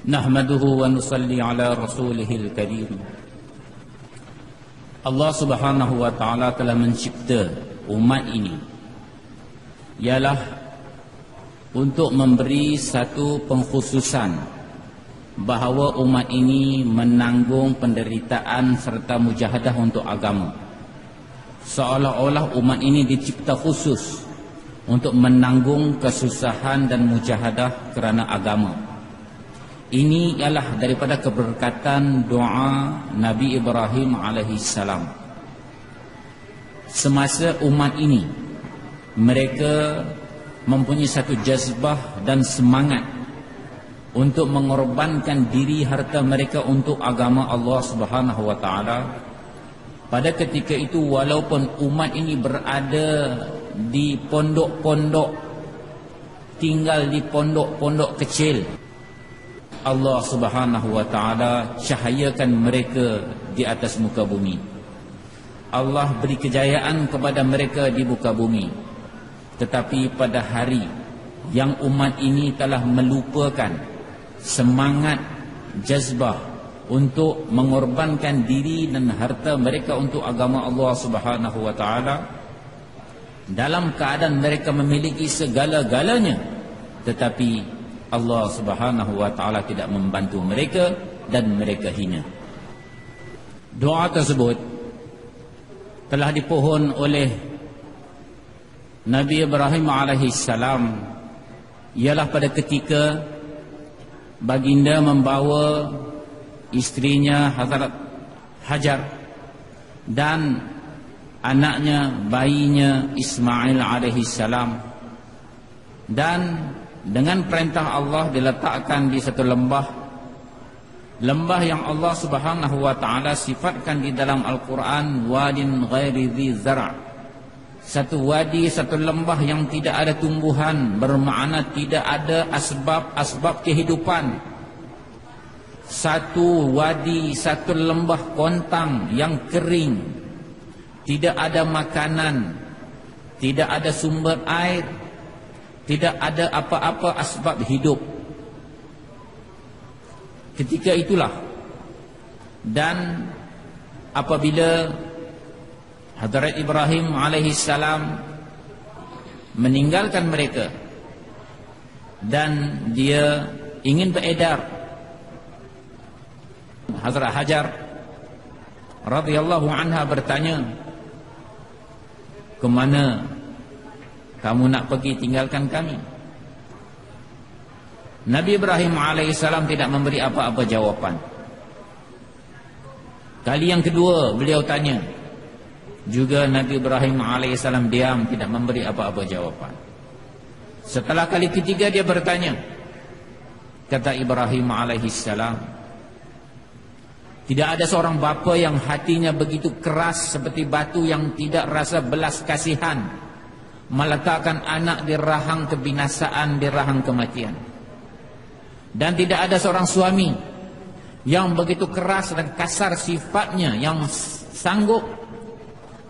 Nahmaduhu wa nusalli ala rasulihil karim. Allah subhanahu wa ta'ala telah mencipta umat ini ialah untuk memberi satu pengkhususan bahawa umat ini menanggung penderitaan serta mujahadah untuk agama. Seolah-olah umat ini dicipta khusus untuk menanggung kesusahan dan mujahadah kerana agama. Ini ialah daripada keberkatan doa Nabi Ibrahim alaihissalam. Semasa umat ini mereka mempunyai satu jazbah dan semangat untuk mengorbankan diri harta mereka untuk agama Allah Subhanahu wa taala. Pada ketika itu walaupun umat ini berada di pondok-pondok, tinggal di pondok-pondok kecil, Allah Subhanahu wa ta'ala cahayakan mereka di atas muka bumi. Allah beri kejayaan kepada mereka di muka bumi. Tetapi pada hari yang umat ini telah melupakan semangat jazbah untuk mengorbankan diri dan harta mereka untuk agama Allah Subhanahu wa ta'ala, dalam keadaan mereka memiliki segala-galanya, tetapi Allah Subhanahu wa ta'ala tidak membantu mereka dan mereka hina. Doa tersebut telah dipohon oleh Nabi Ibrahim alaihissalam ialah pada ketika baginda membawa isterinya Hazrat Hajar dan anaknya, bayinya Ismail alaihissalam, dan dengan perintah Allah diletakkan di satu lembah yang Allah Subhanahu wa ta'ala sifatkan di dalam Al-Quran, wadin ghairi dhi zara', satu wadi, satu lembah yang tidak ada tumbuhan, bermakna tidak ada asbab kehidupan. Satu wadi, satu lembah kontang yang kering, tidak ada makanan, tidak ada sumber air, tidak ada apa-apa asbab hidup. Ketika itulah, dan apabila Hadrat Ibrahim alaihissalam meninggalkan mereka dan dia ingin beredar, Hazrat Hajar radhiyallahu anha bertanya, "Kemana kamu nak pergi tinggalkan kami?" Nabi Ibrahim alaihissalam tidak memberi apa-apa jawapan. Kali yang kedua beliau tanya, juga Nabi Ibrahim alaihissalam diam, tidak memberi apa-apa jawapan. Setelah kali ketiga dia bertanya, kata Ibrahim alaihissalam, tidak ada seorang bapa yang hatinya begitu keras seperti batu yang tidak rasa belas kasihan meletakkan anak di rahang kebinasaan, di rahang kematian. Dan tidak ada seorang suami yang begitu keras dan kasar sifatnya yang sanggup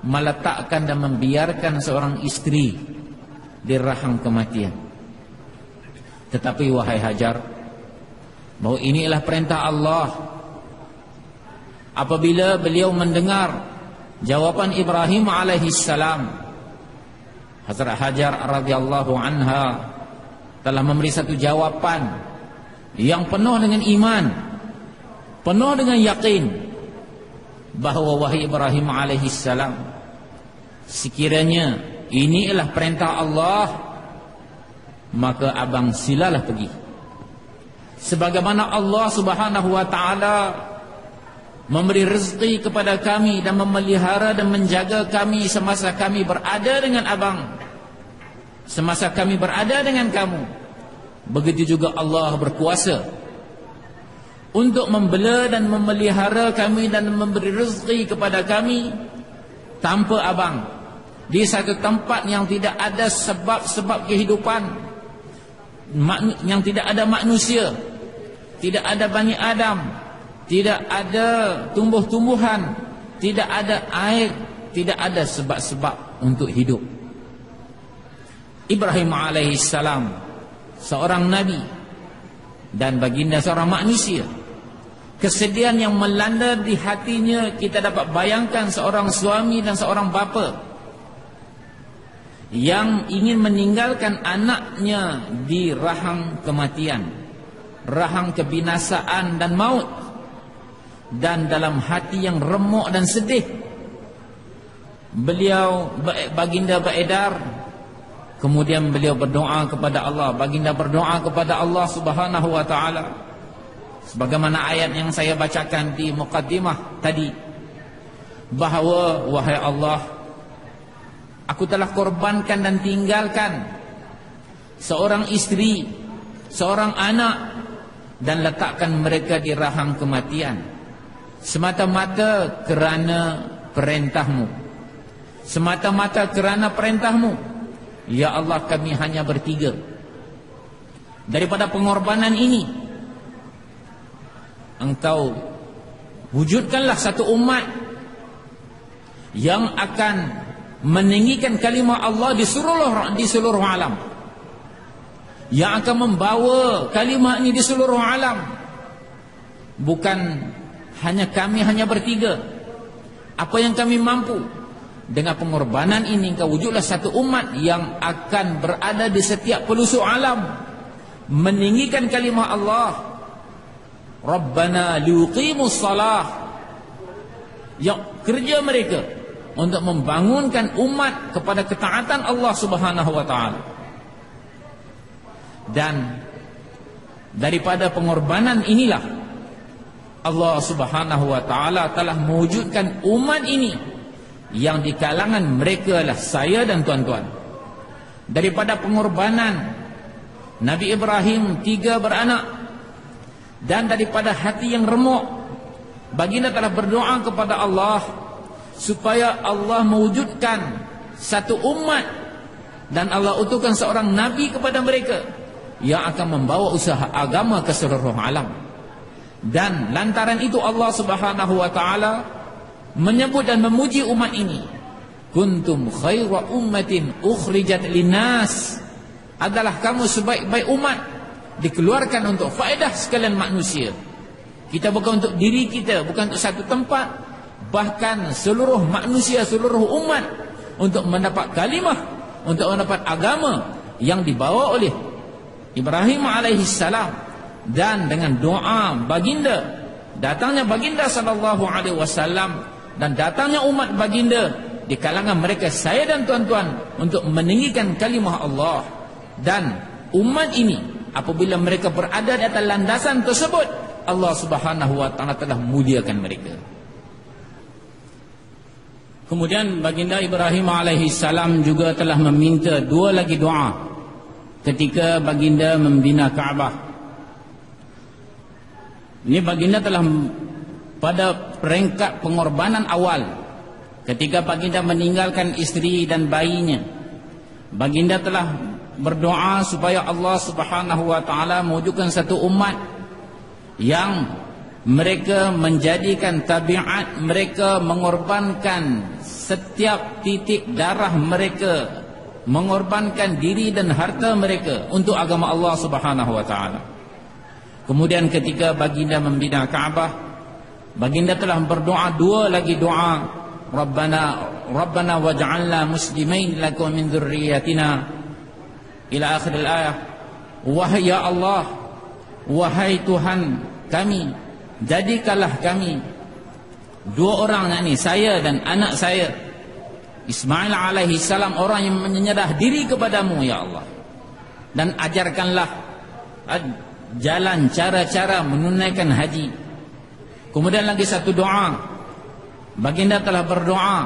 meletakkan dan membiarkan seorang istri di rahang kematian. Tetapi wahai Hajar, bahwa inilah perintah Allah. Apabila beliau mendengar jawapan Ibrahim alaihissalam, Hazrat Hajar radhiyallahu anha telah memberi satu jawapan yang penuh dengan iman, penuh dengan yakin, bahawa wahai Ibrahim alaihissalam, sekiranya ini adalah perintah Allah, maka abang silalah pergi. Sebagaimana Allah Subhanahu wa ta'ala memberi rezeki kepada kami dan memelihara dan menjaga kami semasa kami berada dengan abang, semasa kami berada dengan kamu, begitu juga Allah berkuasa untuk membela dan memelihara kami dan memberi rezeki kepada kami tanpa abang, di satu tempat yang tidak ada sebab-sebab kehidupan, yang tidak ada manusia, tidak ada Bani Adam, tidak ada tumbuh-tumbuhan, tidak ada air, tidak ada sebab-sebab untuk hidup. Ibrahim alaihissalam seorang nabi dan baginda seorang manusia. Kesedihan yang melanda di hatinya kita dapat bayangkan seorang suami dan seorang bapa yang ingin meninggalkan anaknya di rahang kematian, rahang kebinasaan dan maut, dan dalam hati yang remuk dan sedih beliau, baginda beredar, kemudian beliau berdoa kepada Allah. Baginda berdoa kepada Allah Subhanahu wa taala sebagaimana ayat yang saya bacakan di muqaddimah tadi, bahawa wahai Allah, aku telah korbankan dan tinggalkan seorang istri, seorang anak, dan letakkan mereka di rahang kematian semata-mata kerana perintahmu, semata-mata kerana perintahmu. Ya Allah, kami hanya bertiga. Daripada pengorbanan ini, Engkau wujudkanlah satu umat yang akan meninggikan kalimah Allah di seluruh alam, yang akan membawa kalimah ini di seluruh alam. Bukan hanya kami hanya bertiga. Apa yang kami mampu, dengan pengorbanan ini Engkau wujudlah satu umat yang akan berada di setiap pelosok alam, meninggikan kalimah Allah. Rabbana liuqimus salah, yang kerja mereka untuk membangunkan umat kepada ketaatan Allah Subhanahu wa taala. Dan daripada pengorbanan inilah Allah Subhanahu wa taala telah mewujudkan umat ini, yang di kalangan mereka adalah saya dan tuan-tuan. Daripada pengorbanan Nabi Ibrahim 3 beranak, dan daripada hati yang remuk, baginda telah berdoa kepada Allah supaya Allah mewujudkan satu umat, dan Allah utuskan seorang nabi kepada mereka yang akan membawa usaha agama ke seluruh alam. Dan lantaran itu Allah Subhanahu wa taala menyebut dan memuji umat ini, kuntum khaira ummatin ukhrijat linnas, adalah kamu sebaik-baik umat dikeluarkan untuk faedah sekalian manusia. Kita bukan untuk diri kita, bukan untuk satu tempat, bahkan seluruh manusia, seluruh umat, untuk mendapat kalimah, untuk mendapat agama yang dibawa oleh Ibrahim alaihissalam. Dan dengan doa baginda, datangnya baginda sallallahu alaihi wasallam, dan datangnya umat baginda di kalangan mereka saya dan tuan-tuan untuk meninggikan kalimah Allah. Dan umat ini apabila mereka berada di atas landasan tersebut, Allah Subhanahu wa taala telah muliakan mereka. Kemudian baginda Ibrahim alaihi salam juga telah meminta 2 lagi doa ketika baginda membina Kaabah. Ini baginda telah pada peringkat pengorbanan awal, ketika baginda meninggalkan isteri dan bayinya, baginda telah berdoa supaya Allah Subhanahu wa taala mewujudkan satu umat yang mereka menjadikan tabiat mereka mengorbankan setiap titik darah mereka, mengorbankan diri dan harta mereka untuk agama Allah Subhanahu wa taala. Kemudian ketika baginda membina Kaabah, baginda telah berdoa 2 lagi doa, Rabbana waj'alna muslimain laka min dzurriyyatina, ila akhir al-ayah. Wahai ya Allah, wahai Tuhan kami, jadikanlah kami 2 orang, yakni saya dan anak saya Ismail alaihi salam, orang yang menyenyadah diri kepadamu ya Allah, dan ajarkanlah jalan cara-cara menunaikan haji. Kemudian lagi satu doa, baginda telah berdoa,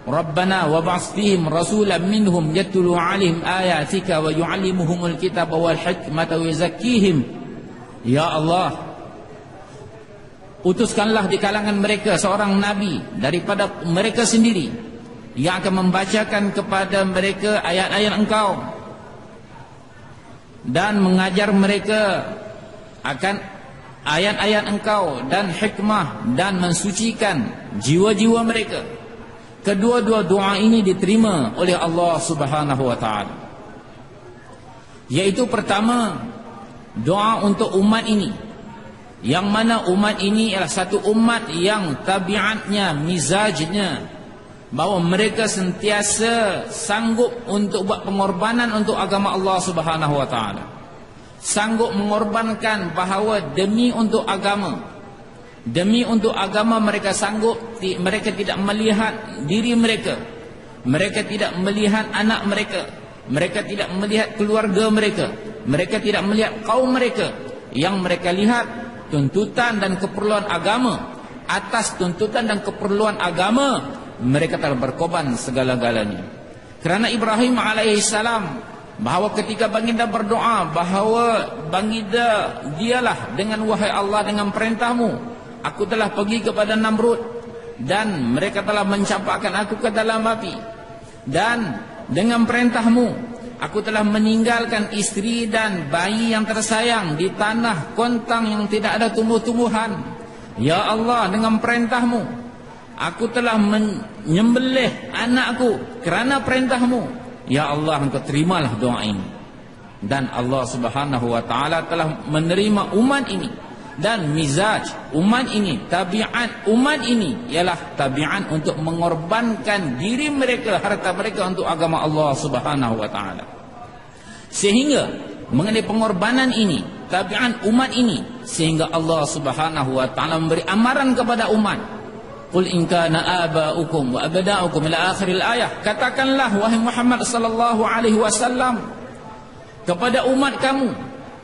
Rabbana wab'ats fihim rasulan minhum yatlu 'alaihim ayatika wa yu'allimuhumul kitaba wal hikmata wa yuzakkihim. Ya Allah, utuskanlah di kalangan mereka seorang nabi daripada mereka sendiri yang akan membacakan kepada mereka ayat-ayat Engkau dan mengajar mereka akan ayat-ayat Engkau dan hikmah, dan mensucikan jiwa-jiwa mereka. Kedua-dua doa ini diterima oleh Allah Subhanahu wa taala. Yaitu pertama, doa untuk umat ini, yang mana umat ini adalah satu umat yang tabiatnya, mizajnya, bahawa mereka sentiasa sanggup untuk buat pengorbanan untuk agama Allah Subhanahu wa taala. Sanggup mengorbankan bahawa demi untuk agama mereka sanggup. Mereka tidak melihat diri mereka, mereka tidak melihat anak mereka, mereka tidak melihat keluarga mereka, mereka tidak melihat kaum mereka. Yang mereka lihat tuntutan dan keperluan agama. Atas tuntutan dan keperluan agama mereka telah berkorban segala-galanya. Kerana Ibrahim alaihissalam, bahawa ketika baginda berdoa bahawa baginda, dialah dengan wahai Allah, dengan perintahmu aku telah pergi kepada Namrud dan mereka telah mencampakkan aku ke dalam api, dan dengan perintahmu aku telah meninggalkan istri dan bayi yang tersayang di tanah kontang yang tidak ada tumbuh-tumbuhan. Ya Allah, dengan perintahmu aku telah menyembelih anakku kerana perintahmu. Ya Allah, engkau terimalah doa ini. Dan Allah Subhanahu wa taala telah menerima umat ini. Dan mizaj umat ini, tabiat umat ini ialah tabiat untuk mengorbankan diri mereka, harta mereka untuk agama Allah Subhanahu wa taala. Sehingga mengenai pengorbanan ini, tabiat umat ini, sehingga Allah Subhanahu wa taala memberi amaran kepada umat, qul in kana aba'ukum wa abna'ukum ila akhiril ayah. Katakanlah wahai Muhammad sallallahu alaihi wasallam kepada umat kamu,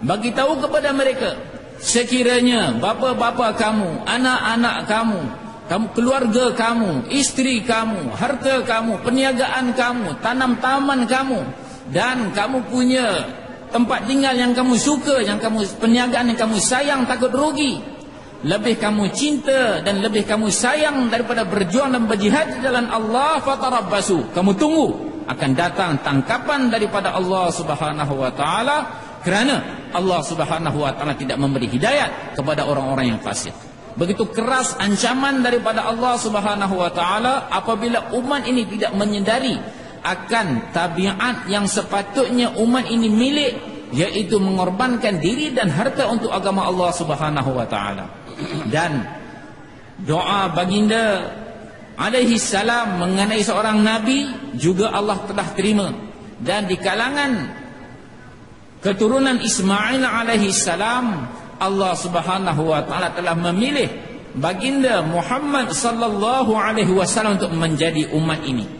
bagi tahu kepada mereka, sekiranya bapa-bapa kamu, anak-anak kamu, keluarga kamu, isteri kamu, harta kamu, perniagaan kamu, tanam-taman kamu, dan kamu punya tempat tinggal yang kamu suka, yang kamu perniagaan yang kamu sayang, takut rugi, lebih kamu cinta dan lebih kamu sayang daripada berjuang dan berjihad di jalan Allah, fatarabbasu, kamu tunggu akan datang tangkapan daripada Allah Subhanahu wa taala, kerana Allah Subhanahu wa taala tidak memberi hidayat kepada orang-orang yang fasik. Begitu keras ancaman daripada Allah Subhanahu wa taala apabila umat ini tidak menyedari akan tabiat yang sepatutnya umat ini milik, yaitu mengorbankan diri dan harta untuk agama Allah Subhanahu wa taala. Dan doa baginda alaihi salam mengenai seorang nabi juga Allah telah terima. Dan di kalangan keturunan Ismail alaihi salam, Allah Subhanahu wa taala telah memilih baginda Muhammad sallallahu alaihi wasallam untuk menjadi umat ini.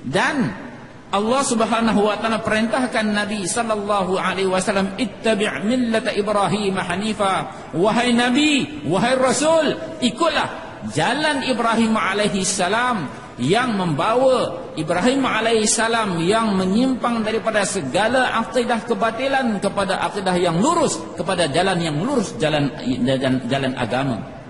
Dan Allah Subhanahu wa taala perintahkan Nabi sallallahu alaihi wasallam, ittabi' millata Ibrahim hanifa. Wahai Nabi, wahai Rasul, ikutlah jalan Ibrahim alaihi salam, yang membawa Ibrahim alaihi salam yang menyimpang daripada segala akidah kebatilan kepada akidah yang lurus, kepada jalan yang lurus, jalan agama.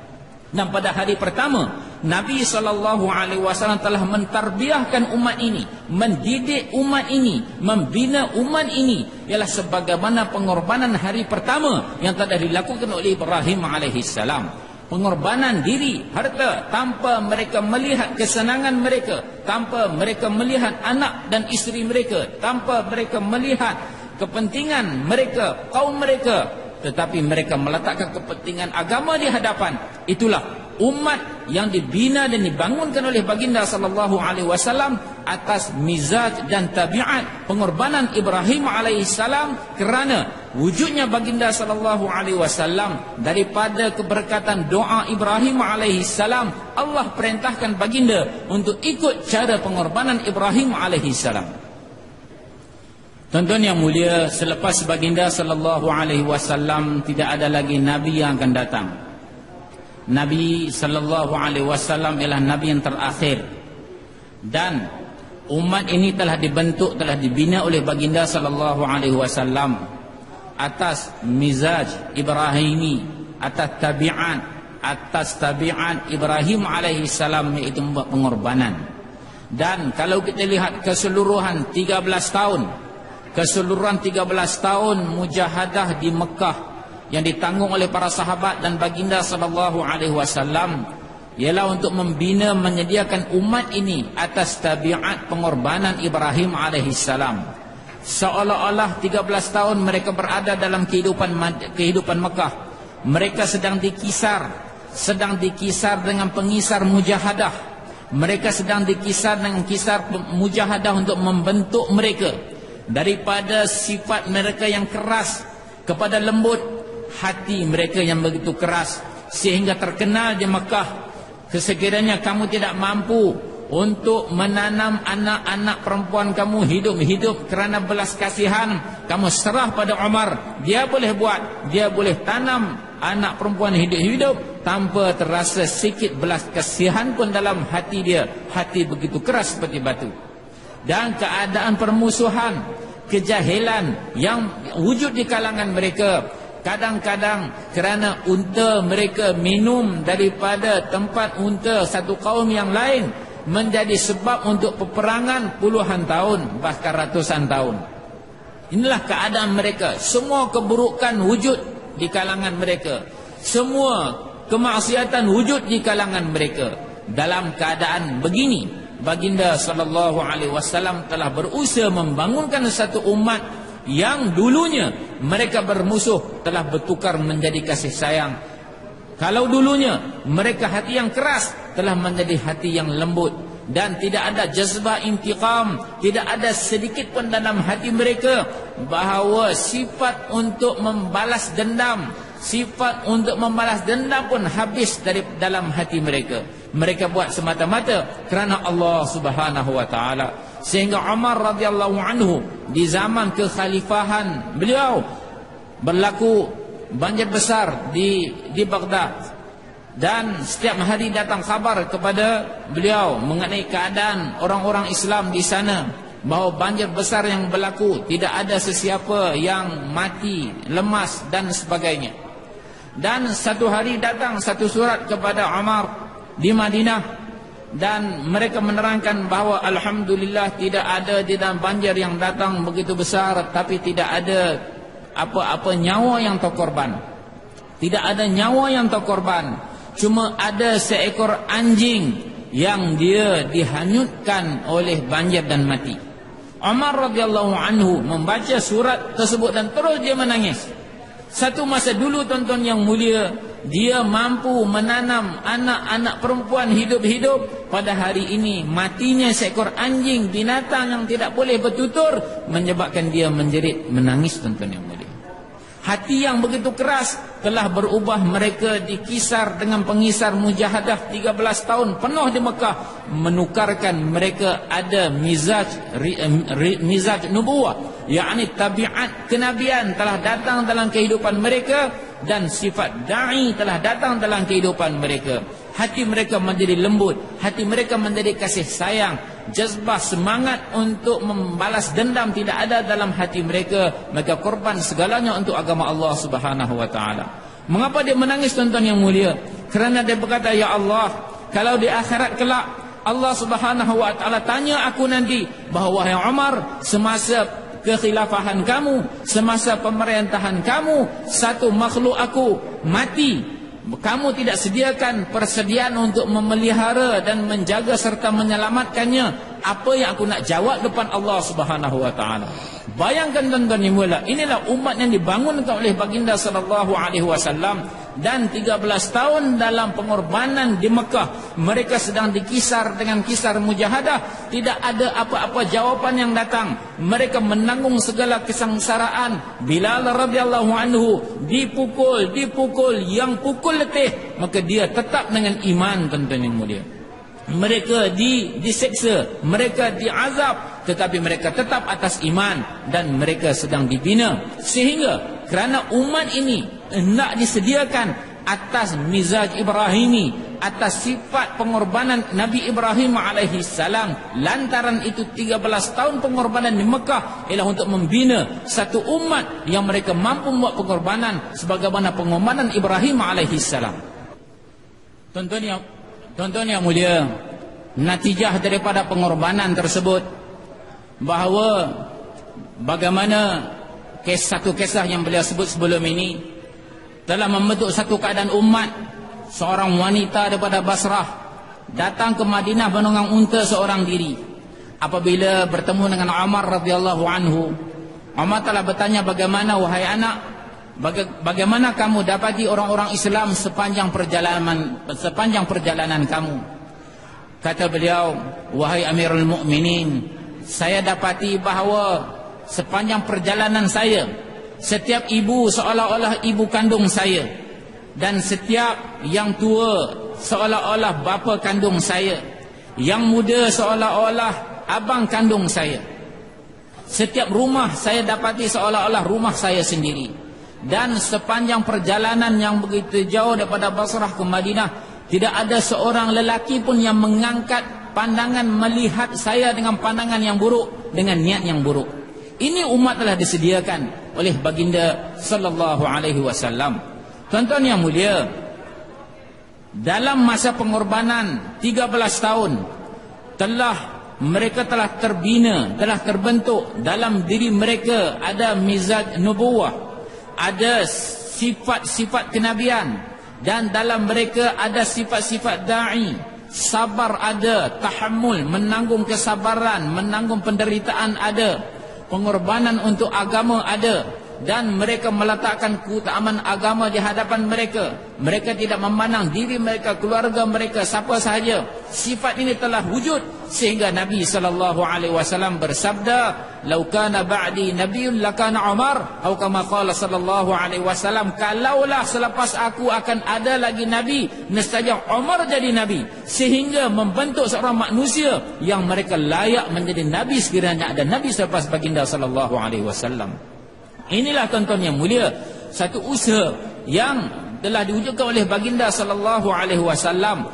Dan pada hari pertama Nabi SAW telah mentarbiahkan umat ini, mendidik umat ini, membina umat ini, ialah sebagaimana pengorbanan hari pertama yang telah dilakukan oleh Ibrahim alaihissalam. Pengorbanan diri, harta, tanpa mereka melihat kesenangan mereka, tanpa mereka melihat anak dan isteri mereka, tanpa mereka melihat kepentingan mereka, kaum mereka, tetapi mereka meletakkan kepentingan agama di hadapan. Itulah umat yang dibina dan dibangunkan oleh baginda sallallahu alaihi wasallam atas mizaj dan tabiat pengorbanan Ibrahim alaihi salam. Kerana wujudnya baginda sallallahu alaihi wasallam daripada keberkatan doa Ibrahim alaihi salam, Allah perintahkan baginda untuk ikut cara pengorbanan Ibrahim alaihi salam. Tuan-tuan yang mulia, selepas baginda sallallahu alaihi wasallam tidak ada lagi nabi yang akan datang. Nabi sallallahu alaihi wasallam ialah nabi yang terakhir. Dan umat ini telah dibentuk, telah dibina oleh baginda sallallahu alaihi wasallam atas mizaj Ibrahimi, atas tabiat Ibrahim alaihi salam, iaitu membuat pengorbanan. Dan kalau kita lihat keseluruhan 13 tahun mujahadah di Mekah yang ditanggung oleh para sahabat dan baginda sallallahu alaihi wasallam, ialah untuk membina, menyediakan umat ini atas tabiat pengorbanan Ibrahim alaihi salam. seolah-olah 13 tahun mereka berada dalam kehidupan Mekah. Mereka sedang dikisar dengan pengisar mujahadah. Mereka sedang dikisar dengan kisar mujahadah untuk membentuk mereka daripada sifat mereka yang keras kepada lembut, hati mereka yang begitu keras, sehingga terkenal di Mekah. Sekiranya kamu tidak mampu untuk menanam anak-anak perempuan kamu hidup-hidup kerana belas kasihan, kamu serah pada Umar. Dia boleh buat, dia boleh tanam anak perempuan hidup-hidup tanpa terasa sikit belas kasihan pun dalam hati dia. Hati begitu keras seperti batu. Dan keadaan permusuhan, kejahilan yang wujud di kalangan mereka. Kadang-kadang kerana unta mereka minum daripada tempat unta satu kaum yang lain, menjadi sebab untuk peperangan puluhan tahun, bahkan ratusan tahun. Inilah keadaan mereka. Semua keburukan wujud di kalangan mereka. Semua kemaksiatan wujud di kalangan mereka. Dalam keadaan begini, baginda sallallahu alaihi wasallam telah berusaha membangunkan satu umat yang dulunya mereka bermusuh telah bertukar menjadi kasih sayang. Kalau dulunya mereka hati yang keras telah menjadi hati yang lembut, dan tidak ada jazbah intiqam, tidak ada sedikit pun dalam hati mereka bahawa sifat untuk membalas dendam, sifat untuk membalas dendam pun habis dari dalam hati mereka. Mereka buat semata-mata kerana Allah Subhanahu wa taala. Sehingga Umar radhiyallahu anhu di zaman kekhalifahan beliau berlaku banjir besar di Baghdad, dan setiap hari datang khabar kepada beliau mengenai keadaan orang-orang Islam di sana, bahawa banjir besar yang berlaku, tidak ada sesiapa yang mati, lemas dan sebagainya. Dan satu hari datang satu surat kepada Umar di Madinah, dan mereka menerangkan bahawa alhamdulillah tidak ada di dalam banjir yang datang begitu besar, tapi tidak ada apa-apa nyawa yang terkorban. Tidak ada nyawa yang terkorban. Cuma ada seekor anjing yang dia dihanyutkan oleh banjir dan mati. Umar radhiyallahu anhu membaca surat tersebut dan terus dia menangis. Satu masa dulu, tuan-tuan yang mulia, dia mampu menanam anak-anak perempuan hidup-hidup. Pada hari ini matinya seekor anjing, binatang yang tidak boleh bertutur, menyebabkan dia menjerit, menangis, tuan-tuan yang mulia. Hati yang begitu keras telah berubah mereka dikisar dengan pengisar mujahadah 13 tahun penuh di Mekah, menukarkan mereka ada mizaj nubuwah, yakni tabiat kenabian telah datang dalam kehidupan mereka, dan sifat da'i telah datang dalam kehidupan mereka. Hati mereka menjadi lembut, hati mereka menjadi kasih sayang, jazbah semangat untuk membalas dendam tidak ada dalam hati mereka. Mereka korban segalanya untuk agama Allah Subhanahu wa taala. Mengapa dia menangis, tuan-tuan yang mulia? Kerana dia berkata, ya Allah, kalau di akhirat kelak Allah Subhanahu wa taala tanya aku nanti bahawa wahai Umar, semasa kekhilafahan kamu, semasa pemerintahan kamu, satu makhluk aku mati, kamu tidak sediakan persediaan untuk memelihara dan menjaga serta menyelamatkannya, apa yang aku nak jawab depan Allah Subhanahu wa taala? Bayangkan, tuan-tuan yang mulia, inilah umat yang dibangunkan oleh baginda sallallahu alaihi wasallam, dan 13 tahun dalam pengorbanan di Mekah mereka sedang dikisar dengan kisar mujahadah. Tidak ada apa-apa jawapan yang datang. Mereka menanggung segala kesengsaraan. Bilal radhiyallahu anhu dipukul, yang pukul letih, maka dia tetap dengan iman, tuan-tuan yang mulia. Mereka diseksa, mereka diazab, tetapi mereka tetap atas iman, dan mereka sedang dibina. Sehingga kerana umat ini hendak disediakan atas mizaj Ibrahimi, atas sifat pengorbanan Nabi Ibrahim alaihi salam, lantaran itu 13 tahun pengorbanan di Mekah ialah untuk membina satu umat yang mereka mampu membuat pengorbanan sebagaimana pengorbanan Ibrahim alaihi salam. Tuan-tuan yang mulia, natijah daripada pengorbanan tersebut bahawa bagaimana satu kisah yang beliau sebut sebelum ini telah membentuk satu keadaan umat. Seorang wanita daripada Basrah datang ke Madinah menunggang unta seorang diri. Apabila bertemu dengan Umar radhiyallahu anhu, Umar telah bertanya, bagaimana wahai anak, bagaimana kamu dapati orang-orang Islam sepanjang perjalanan kamu? Kata beliau, wahai Amirul Mukminin, saya dapati bahawa sepanjang perjalanan saya, setiap ibu seolah-olah ibu kandung saya, dan setiap yang tua seolah-olah bapa kandung saya, yang muda seolah-olah abang kandung saya. Setiap rumah saya dapati seolah-olah rumah saya sendiri. Dan sepanjang perjalanan yang begitu jauh daripada Basrah ke Madinah, tidak ada seorang lelaki pun yang mengangkat pandangan melihat saya dengan pandangan yang buruk, dengan niat yang buruk. Ini umat telah disediakan oleh baginda sallallahu alaihi wasallam. Tuan-tuan yang mulia, dalam masa pengorbanan 13 tahun mereka telah terbina, telah terbentuk dalam diri mereka ada mizaj nubuwah, ada sifat-sifat kenabian, dan dalam mereka ada sifat-sifat da'i. Sabar ada, tahammul, menanggung kesabaran, menanggung penderitaan ada, pengorbanan untuk agama ada, dan mereka meletakkan keutamaan agama di hadapan mereka. Mereka tidak memandang diri mereka, keluarga mereka, siapa sahaja. Sifat ini telah wujud sehingga Nabi SAW bersabda, "Lau kana ba'di nabiyyun lakana Umar," atau kama qala sallallahu alaihi wasallam, kalaulah selepas aku akan ada lagi nabi, nescaya Umar jadi nabi, sehingga membentuk seorang manusia yang mereka layak menjadi nabi sekiranya ada nabi selepas baginda sallallahu alaihi wasallam. Inilah tuan-tuan yang mulia, satu usaha yang telah diwujudkan oleh baginda sallallahu alaihi wasallam,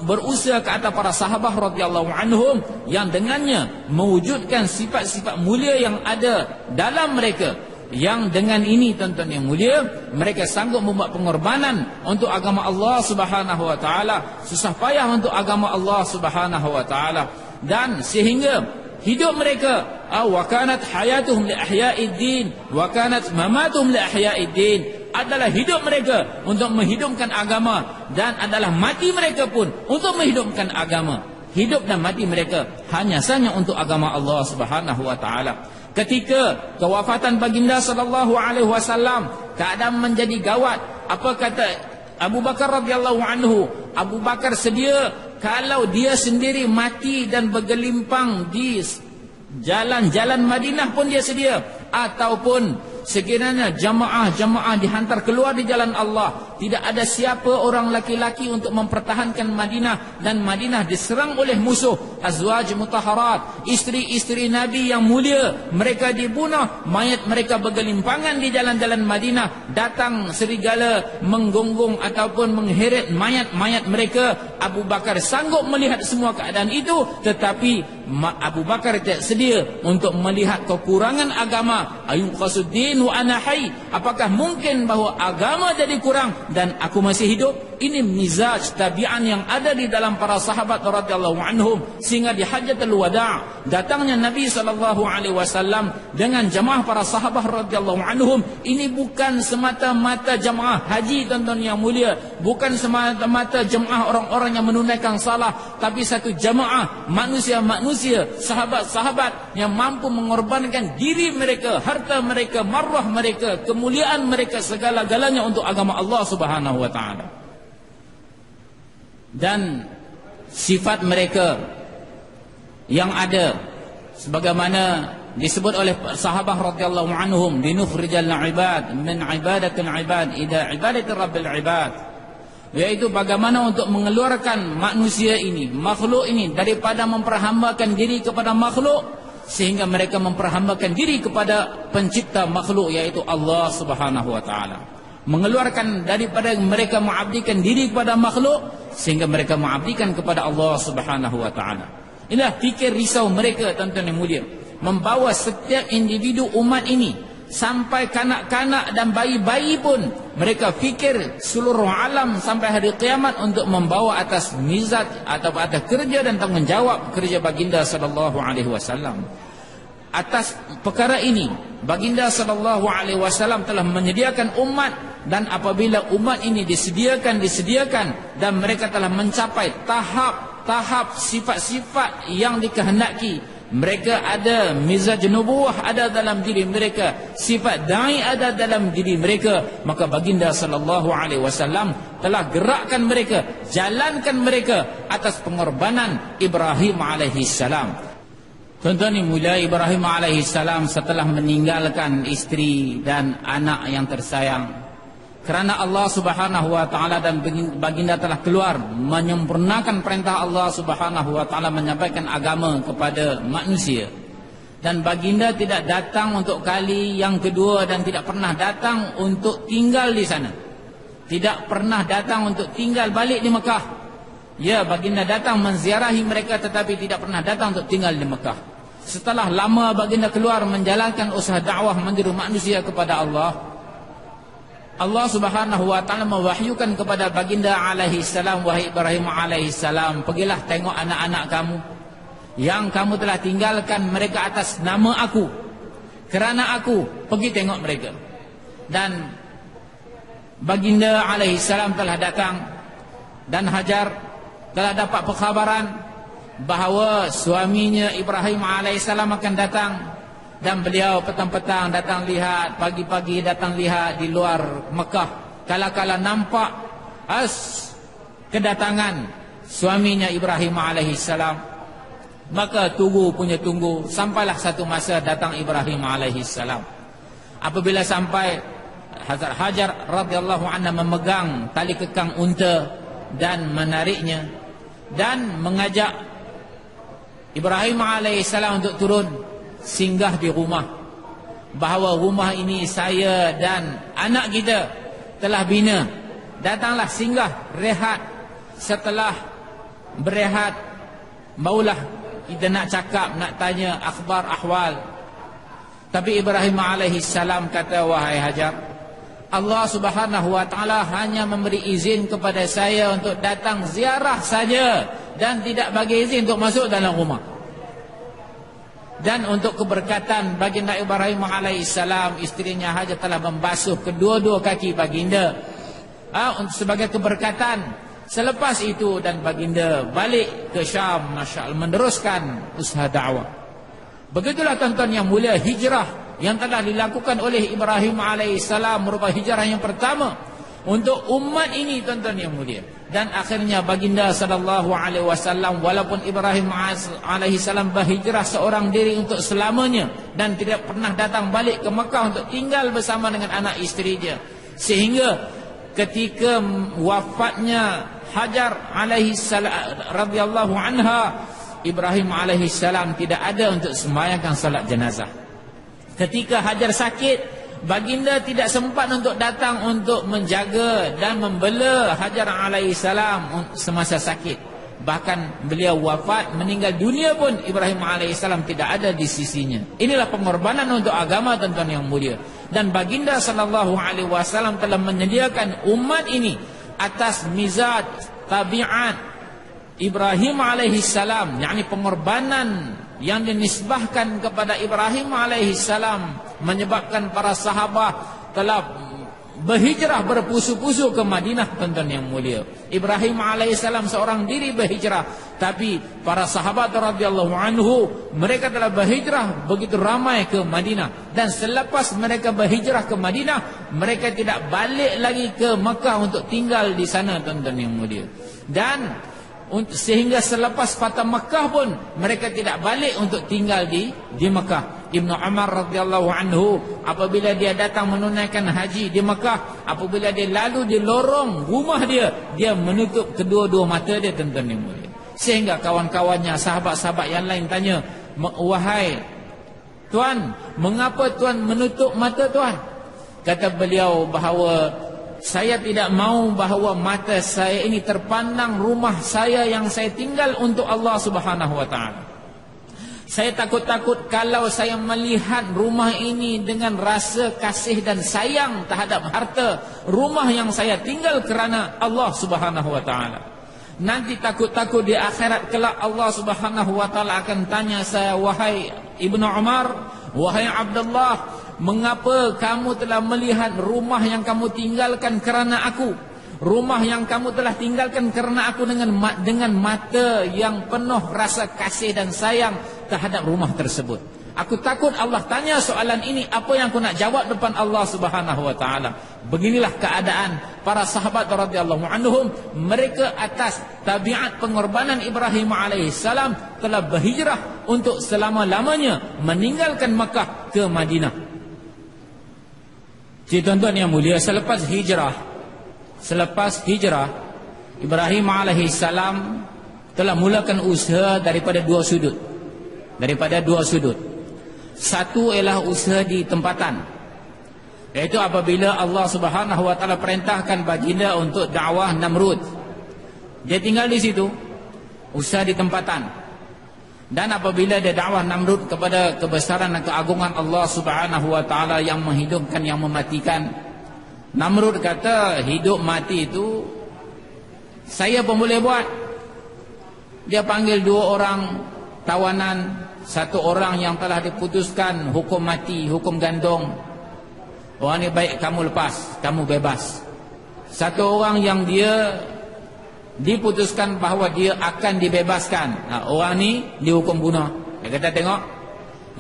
berusaha ke atas para sahabat radhiyallahu anhum, yang dengannya mewujudkan sifat-sifat mulia yang ada dalam mereka. Yang dengan ini tuan-tuan yang mulia, mereka sanggup membuat pengorbanan untuk agama Allah Subhanahu wa taala, susah payah untuk agama Allah Subhanahu wa taala, dan sehingga hidup mereka, wa kanat hayatuhum li ahya'id din wa kanat mamatuhum li ahya'id din, adalah hidup mereka untuk menghidupkan agama, dan adalah mati mereka pun untuk menghidupkan agama. Hidup dan mati mereka hanya saja untuk agama Allah Subhanahu wa taala. Ketika kewafatan baginda sallallahu alaihi wasallam, keadaan menjadi gawat. Apa kata Abu Bakar radhiyallahu anhu? Abu Bakar sedia kalau dia sendiri mati dan bergelimpang di jalan-jalan Madinah pun dia sedia, ataupun sekiranya jamaah dihantar keluar di jalan Allah, tidak ada siapa orang laki-laki untuk mempertahankan Madinah, dan Madinah diserang oleh musuh, azwaj mutahharat, isteri-isteri Nabi yang mulia, mereka dibunuh, mayat mereka bergelimpangan di jalan-jalan Madinah, datang serigala menggonggong ataupun mengheret mayat-mayat mereka. Abu Bakar sanggup melihat semua keadaan itu, tetapi Abu Bakar tidak sedia untuk melihat kekurangan agama. Ayun qasuddin wa ana hayy, apakah mungkin bahawa agama jadi kurang dan aku masih hidup? Ini mizaj tabi'an yang ada di dalam para sahabat radhiyallahu anhum, sehingga di Hajjatul Wada' datangnya Nabi sallallahu alaihi wasallam dengan jamaah para sahabat radhiyallahu anhum. Ini bukan semata-mata jamaah haji tuan-tuan yang mulia, bukan semata-mata jamaah orang-orang yang menunaikan salah, tapi satu jamaah manusia-manusia, sahabat-sahabat yang mampu mengorbankan diri mereka, harta mereka, marwah mereka, kemuliaan mereka, segala-galanya untuk agama Allah Subhanahu wa taala. Dan sifat mereka yang ada sebagaimana disebut oleh sahabat radhiyallahu anhum, linufrijal ibad min ibadatil ibad ila ibadati rabbil ibad, yaitu bagaimana untuk mengeluarkan manusia ini, makhluk ini, daripada memperhambakan diri kepada makhluk, sehingga mereka memperhambakan diri kepada pencipta makhluk, yaitu Allah Subhanahu wa taala. Mengeluarkan daripada mereka mengabdikan diri kepada makhluk, sehingga mereka mengabdikan kepada Allah Subhanahu wa taala. Inilah fikir risau mereka tuan-tuan yang mulia, membawa setiap individu umat ini, sampai kanak-kanak dan bayi-bayi pun mereka fikir seluruh alam sampai hari kiamat untuk membawa atas mizat atau atas kerja dan tanggungjawab kerja baginda sallallahu alaihi wasallam. Atas perkara ini baginda sallallahu alaihi wasallam telah menyediakan umat, dan apabila umat ini disediakan dan mereka telah mencapai tahap sifat-sifat yang dikehendaki, Mereka ada mizaj nubuwah ada dalam diri mereka, sifat da'i ada dalam diri mereka. Maka baginda sallallahu alaihi wasallam telah gerakkan mereka, jalankan mereka atas pengorbanan Ibrahim alaihi salam. Tuan-tuan yang mulia, Ibrahim alaihi salam setelah meninggalkan isteri dan anak yang tersayang, kerana Allah subhanahu wa ta'ala dan baginda telah keluar menyempurnakan perintah Allah subhanahu wa ta'ala, menyampaikan agama kepada manusia. Dan baginda tidak datang untuk kali yang kedua dan tidak pernah datang untuk tinggal di sana. Tidak pernah datang untuk tinggal balik di Mekah. Ya, baginda datang menziarahi mereka tetapi tidak pernah datang untuk tinggal di Mekah. Setelah lama baginda keluar menjalankan usaha dakwah menyeru manusia kepada Allah, Allah subhanahu wa ta'ala mewahyukan kepada baginda alaihi salam, wahai Ibrahim alaihi salam, pergilah tengok anak-anak kamu yang kamu telah tinggalkan mereka atas nama aku, kerana aku, pergi tengok mereka. Dan baginda alaihi salam telah datang, dan Hajar telah dapat perkhabaran bahawa suaminya Ibrahim alaihi salam akan datang. Dan beliau petang-petang datang lihat, pagi-pagi datang lihat di luar Mekah. Kala-kala nampak kedatangan suaminya Ibrahim alaihissalam, maka tunggu sampailah satu masa datang Ibrahim alaihissalam. Apabila sampai, Hazrat Hajar radhiyallahu anha memegang tali kekang unta dan menariknya dan mengajak Ibrahim alaihissalam untuk turun singgah di rumah, bahawa rumah ini saya dan anak kita telah bina. Datanglah singgah, rehat. Setelah berehat, maulah kita nak cakap, nak tanya akhbar ahwal. Tapi Ibrahim alaihissalam kata, wahai Hajar, Allah subhanahu wa ta'ala hanya memberi izin kepada saya untuk datang ziarah saja, dan tidak bagi izin untuk masuk dalam rumah. Dan untuk keberkatan baginda Ibrahim alaihissalam, istrinya Hajar telah membasuh kedua-dua kaki baginda sebagai keberkatan. Selepas itu dan baginda balik ke Syam, Masya Allah, meneruskan usaha dakwah. Begitulah tuan-tuan yang mulia, hijrah yang telah dilakukan oleh Ibrahim alaihissalam merupakan hijrah yang pertama untuk umat ini, tuan-tuan yang mulia. Dan akhirnya baginda sallallahu alaihi wasallam, walaupun Ibrahim alaihi salam berhijrah seorang diri untuk selamanya dan tidak pernah datang balik ke Mekah untuk tinggal bersama dengan anak isterinya, sehingga ketika wafatnya Hajar alaihi salam radhiyallahu anha, Ibrahim alaihi salam tidak ada untuk sembahyangkan salat jenazah. Ketika Hajar sakit, baginda tidak sempat untuk datang untuk menjaga dan membela Hajar alaihissalam semasa sakit. Bahkan beliau wafat, meninggal dunia pun Ibrahim alaihissalam tidak ada di sisinya. Inilah pengorbanan untuk agama, tuan-tuan yang mulia. Dan baginda sallallahu alaihi wasallam telah menyediakan umat ini atas mizaj tabiat Ibrahim alaihissalam, yakni pengorbanan yang dinisbahkan kepada Ibrahim alaihissalam menyebabkan para sahabat telah berhijrah berpusu-pusu ke Madinah, tuan-tuan yang mulia. Ibrahim alaihissalam seorang diri berhijrah, tapi para sahabat radhiyallahu anhu mereka telah berhijrah begitu ramai ke Madinah. Dan selepas mereka berhijrah ke Madinah, mereka tidak balik lagi ke Mekah untuk tinggal di sana, tuan-tuan yang mulia. Dan sehingga selepas Fatah Mekah pun mereka tidak balik untuk tinggal di Mekah. Ibnu Umar radhiyallahu anhu apabila dia datang menunaikan haji di Mekah, apabila dia lalu di lorong rumah dia menutup kedua-dua mata dia, tuan-tuan yang mulia. Sehingga kawan-kawannya, sahabat-sahabat yang lain tanya, wahai tuan, mengapa tuan menutup mata tuan? Kata beliau bahawa saya tidak mahu bahawa mata saya ini terpandang rumah saya yang saya tinggal untuk Allah subhanahu wa ta'ala. Saya takut-takut kalau saya melihat rumah ini dengan rasa kasih dan sayang terhadap harta rumah yang saya tinggal kerana Allah subhanahu wa ta'ala. Nanti takut-takut di akhirat kelak Allah subhanahu wa ta'ala akan tanya saya, wahai Ibnu Umar, wahai Abdullah, mengapa kamu telah melihat rumah yang kamu tinggalkan kerana aku? Rumah yang kamu telah tinggalkan kerana aku dengan mata yang penuh rasa kasih dan sayang. terhadap rumah tersebut. Aku takut Allah tanya soalan ini, apa yang aku nak jawab depan Allah Subhanahu wa taala. Beginilah keadaan para sahabat radhiyallahu anhum. Mereka atas tabiat pengorbanan Ibrahim alaihissalam telah berhijrah untuk selama-lamanya meninggalkan Makkah ke Madinah. Jadi tuan-tuan yang mulia, selepas hijrah Ibrahim alaihissalam telah mulakan usaha daripada dua sudut. Satu ialah usaha di tempatan, iaitu apabila Allah Subhanahu wa taala perintahkan baginda untuk dakwah Namrud, dia tinggal di situ, usaha di tempatan. Dan apabila dia dakwah Namrud kepada kebesaran dan keagungan Allah Subhanahu wa taala yang menghidupkan, yang mematikan, Namrud kata hidup mati itu saya pun boleh buat. Dia panggil dua orang tawanan, satu orang yang telah diputuskan hukum mati, hukum gantung. Orang ni baik kamu lepas, kamu bebas. Satu orang yang dia diputuskan bahawa dia akan dibebaskan. Orang ni dihukum bunuh. Dia kata tengok,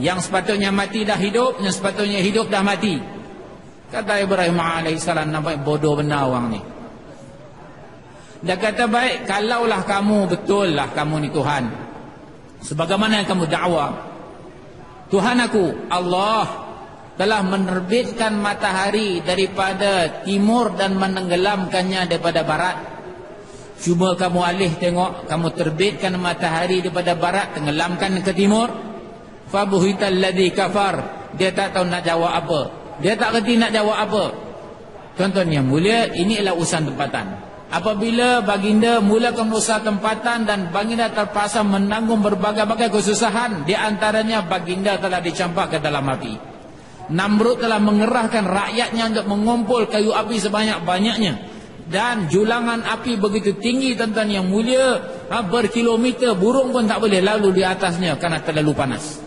yang sepatutnya mati dah hidup, yang sepatutnya hidup dah mati. Kata Ibrahim alaihissalam, nampak bodoh benar orang ni. Dia kata baik, kalaulah kamu betul lah kamu ni Tuhan, sebagaimana yang kamu dakwa, Tuhan aku Allah telah menerbitkan matahari daripada timur dan menenggelamkannya daripada barat. Cuba kamu alih tengok, kamu terbitkan matahari daripada barat, tenggelamkan ke timur. Fabuhital ladzi kafar. Dia tak tahu nak jawab apa, dia tak kerti nak jawab apa. Tuan-tuan yang mulia, ini adalah urusan tempatan. Apabila baginda mulakan usaha tempatan dan baginda terpaksa menanggung berbagai-bagai kesusahan, di antaranya baginda telah dicampak ke dalam api. Namrud telah mengerahkan rakyatnya untuk mengumpul kayu api sebanyak-banyaknya, dan julangan api begitu tinggi tuan-tuan yang mulia, berkilometer, burung pun tak boleh lalu di atasnya kerana terlalu panas.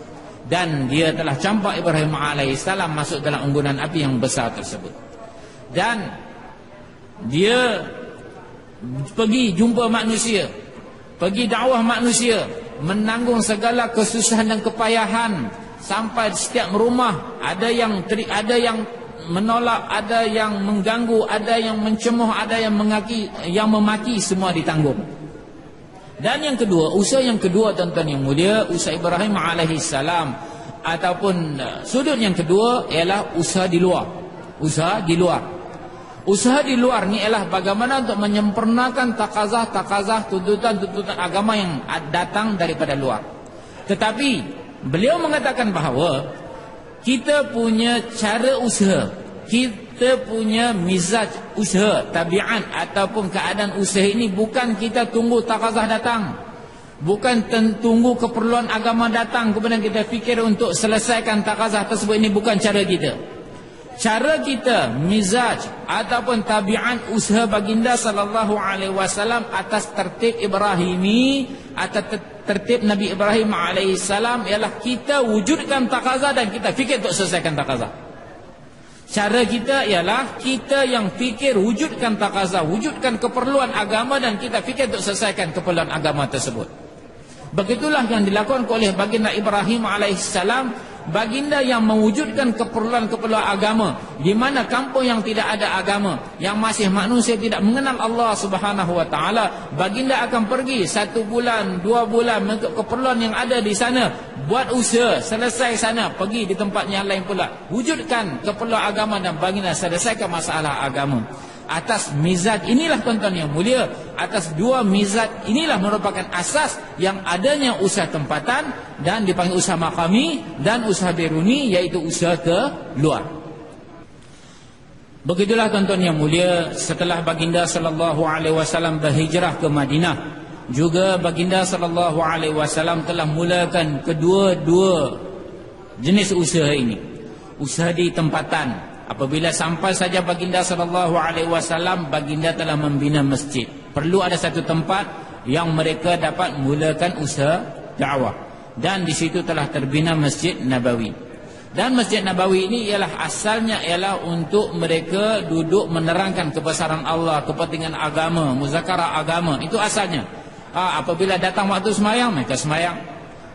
Dan dia telah campak Ibrahim alaihissalam masuk dalam unggunan api yang besar tersebut. Dan dia pergi jumpa manusia, pergi dakwah manusia, menanggung segala kesusahan dan kepayahan, sampai setiap rumah ada yang menolak, ada yang mengganggu, ada yang mencemoh, ada yang memaki, semua ditanggung. Dan yang kedua, usaha yang kedua tuan-tuan yang mulia, usaha Ibrahim alaihissalam ataupun sudut yang kedua ialah usaha di luar. Usaha di luar ni ialah bagaimana untuk menyempurnakan takazah, tuntutan agama yang datang daripada luar. Tetapi beliau mengatakan bahawa kita punya cara usaha, kita punya mizaj usaha, tabiat ataupun keadaan usaha ini bukan kita tunggu takazah datang, bukan tunggu keperluan agama datang kemudian kita fikir untuk selesaikan takazah tersebut. Ini bukan cara kita. Cara kita, mizaj ataupun tabiat usaha baginda sallallahu alaihi wasallam atas tertib Ibrahimi, atas tertib Nabi Ibrahim alaihissalam ialah kita wujudkan takazah dan kita fikir untuk selesaikan takazah. Cara kita ialah kita yang fikir wujudkan takazah, wujudkan keperluan agama dan kita fikir untuk selesaikan keperluan agama tersebut. Begitulah yang dilakukan oleh baginda Ibrahim alaihissalam. Baginda yang mewujudkan keperluan-keperluan agama, di mana kampung yang tidak ada agama, yang masih manusia tidak mengenal Allah Subhanahu wa taala, baginda akan pergi 1 bulan, 2 bulan untuk keperluan yang ada di sana, buat usaha, selesai sana, pergi di tempat yang lain pula, wujudkan keperluan agama dan baginda selesaikan masalah agama. Atas mizaj inilah tuan-tuan yang mulia, atas dua mizaj inilah merupakan asas yang adanya usaha tempatan dan dipanggil usaha maqami dan usaha beruni, iaitu usaha ke luar. Begitulah tuan-tuan yang mulia, setelah baginda sallallahu alaihi wasallam berhijrah ke Madinah, juga baginda sallallahu alaihi wasallam telah mulakan kedua-dua jenis usaha ini. Usaha di tempatan. Apabila sampai saja baginda sallallahu alaihi wasallam, baginda telah membina masjid. Perlu ada satu tempat yang mereka dapat mulakan usaha dakwah, dan di situ telah terbina Masjid Nabawi. Dan Masjid Nabawi ini ialah asalnya ialah untuk mereka duduk menerangkan kebesaran Allah, kepentingan agama, muzakarah agama. Itu asalnya. Apabila datang waktu semayang, mereka semayang.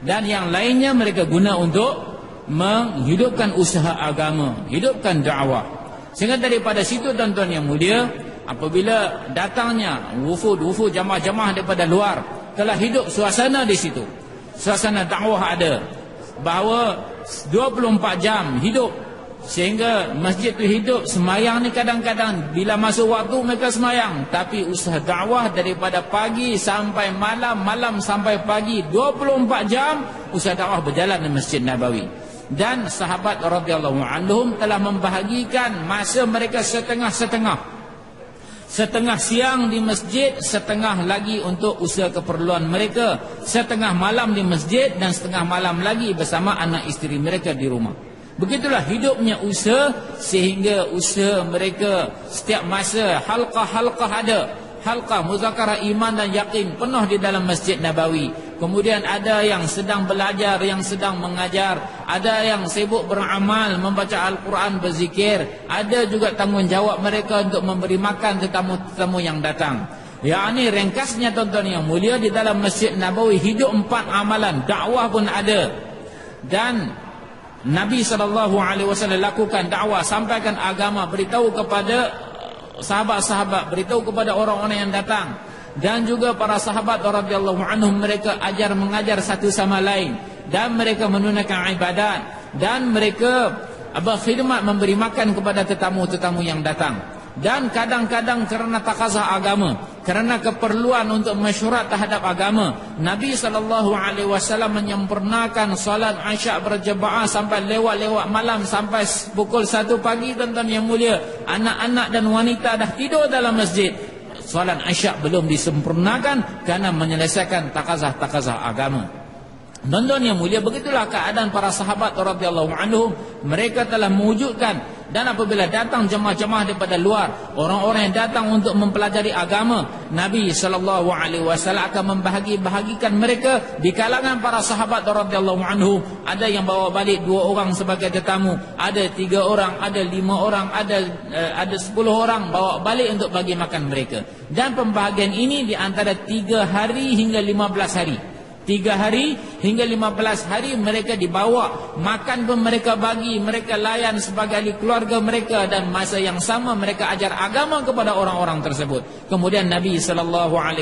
dan yang lainnya mereka guna untuk menghidupkan usaha agama, hidupkan dakwah. Sehingga daripada situ tuan-tuan yang mulia, apabila datangnya wufud jamaah-jamaah daripada luar, telah hidup suasana di situ, suasana dakwah ada, bahawa 24 jam hidup, sehingga masjid itu hidup. Semayang ni kadang-kadang bila masuk waktu mereka semayang, tapi usaha dakwah daripada pagi sampai malam, malam sampai pagi, 24 jam usaha dakwah berjalan di Masjid Nabawi. Dan sahabat radhiyallahu anhum telah membahagikan masa mereka setengah-setengah. Setengah siang di masjid, setengah lagi untuk usaha keperluan mereka, setengah malam di masjid dan setengah malam lagi bersama anak isteri mereka di rumah. Begitulah hidupnya usaha, sehingga usaha mereka setiap masa halqah-halqah ada. Halqah muzakarah iman dan yakin penuh di dalam Masjid Nabawi. Kemudian ada yang sedang belajar, yang sedang mengajar, ada yang sibuk beramal, membaca Al-Quran, berzikir. Ada juga tanggungjawab mereka untuk memberi makan tetamu-tetamu yang datang. Ini ringkasnya tuan-tuan yang mulia, di dalam Masjid Nabawi hidup 4 amalan, dakwah pun ada. Dan Nabi SAW lakukan dakwah, sampaikan agama, beritahu kepada sahabat-sahabat, beritahu kepada orang-orang yang datang. Dan juga para sahabat radhiyallahu anhum, mereka ajar mengajar satu sama lain, dan mereka menunaikan ibadat, dan mereka berkhidmat, memberi makan kepada tetamu-tetamu yang datang. Dan kadang-kadang kerana takazah agama, kerana keperluan untuk mesyuarat terhadap agama, Nabi SAW menyempurnakan salat Isyak berjemaah sampai lewat-lewat malam, sampai pukul 1 pagi tuan-tuan yang mulia. Anak-anak dan wanita dah tidur dalam masjid. Salat Isyak belum disempurnakan kerana menyelesaikan takazah-takazah agama. Tuan-tuan yang mulia, begitulah keadaan para sahabat radhiyallahu anhum. Mereka telah mewujudkan, dan apabila datang jemaah-jemaah daripada luar, orang-orang yang datang untuk mempelajari agama, Nabi SAW akan membahagi-bahagikan mereka di kalangan para sahabat radhiyallahu anhum. Ada yang bawa balik 2 orang sebagai tetamu, ada 3 orang, ada 5 orang, ada 10 orang bawa balik untuk bagi makan mereka. Dan pembahagian ini di antara 3 hari hingga 15 hari. 3 hari hingga 15 hari mereka dibawa, makan pun mereka bagi, mereka layan sebagai ahli keluarga mereka, dan masa yang sama mereka ajar agama kepada orang-orang tersebut. Kemudian Nabi SAW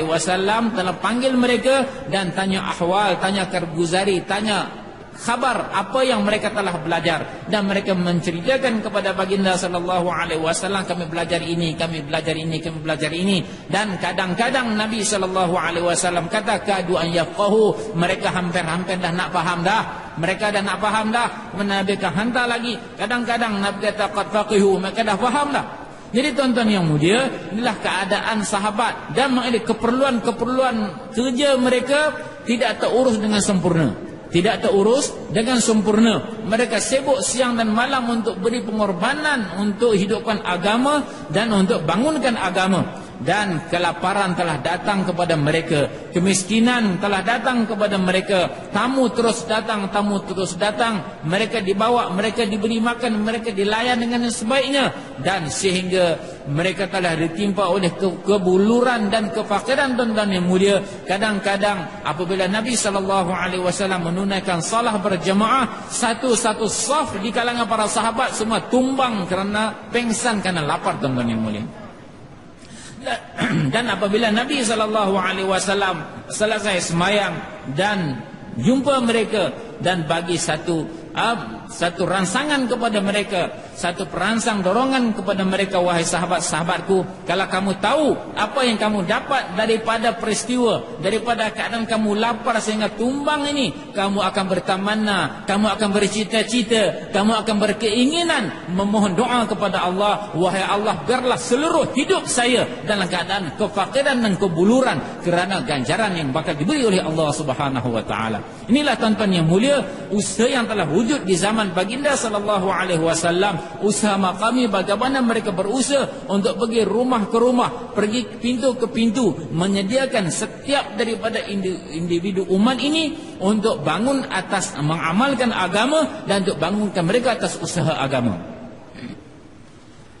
telah panggil mereka dan tanya ahwal, tanya karguzari, tanya khabar apa yang mereka telah belajar, dan mereka menceritakan kepada baginda SAW, kami belajar ini, kami belajar ini, kami belajar ini. Dan kadang-kadang Nabi SAW kata kadu an yafqahu, mereka hampir-hampir dah nak faham dah, mereka dah nak faham dah. Nabi akan hantar lagi, kadang-kadang Nabi kata qad faqihu, mereka dah faham dah. Jadi tuan-tuan yang mulia, inilah keadaan sahabat, dan keperluan-keperluan kerja mereka tidak terurus dengan sempurna, tidak terurus dengan sempurna. Mereka sibuk siang dan malam untuk beri pengorbanan untuk hidupkan agama dan untuk bangunkan agama. Dan kelaparan telah datang kepada mereka, kemiskinan telah datang kepada mereka, tamu terus datang, tamu terus datang. Mereka dibawa, mereka diberi makan, mereka dilayan dengan sebaiknya, dan sehingga mereka telah ditimpa oleh kebuluran dan kefakiran. Tuan-tuan yang mulia, kadang-kadang apabila Nabi SAW menunaikan salat berjemaah, satu-satu saf di kalangan para sahabat semua tumbang kerana pengsan kerana lapar. Tuan-tuan yang mulia, dan apabila Nabi SAW selesai semayang dan jumpa mereka dan bagi satu rangsangan kepada mereka, satu perangsang dorongan kepada mereka, wahai sahabat-sahabatku, kalau kamu tahu apa yang kamu dapat daripada peristiwa, daripada keadaan kamu lapar sehingga tumbang ini, kamu akan bertamanna, kamu akan bercita-cita, kamu akan berkeinginan memohon doa kepada Allah, wahai Allah, biarlah seluruh hidup saya dalam keadaan kefakiran dan kebuluran, kerana ganjaran yang bakal diberi oleh Allah Subhanahu wa taala. Inilah tuan-tuan yang mulia, usaha yang telah wujud di zaman baginda SAW, usaha Maqami, bagaimana mereka berusaha untuk pergi rumah ke rumah, pergi pintu ke pintu, menyediakan setiap daripada individu umat ini untuk bangun atas mengamalkan agama dan untuk bangunkan mereka atas usaha agama.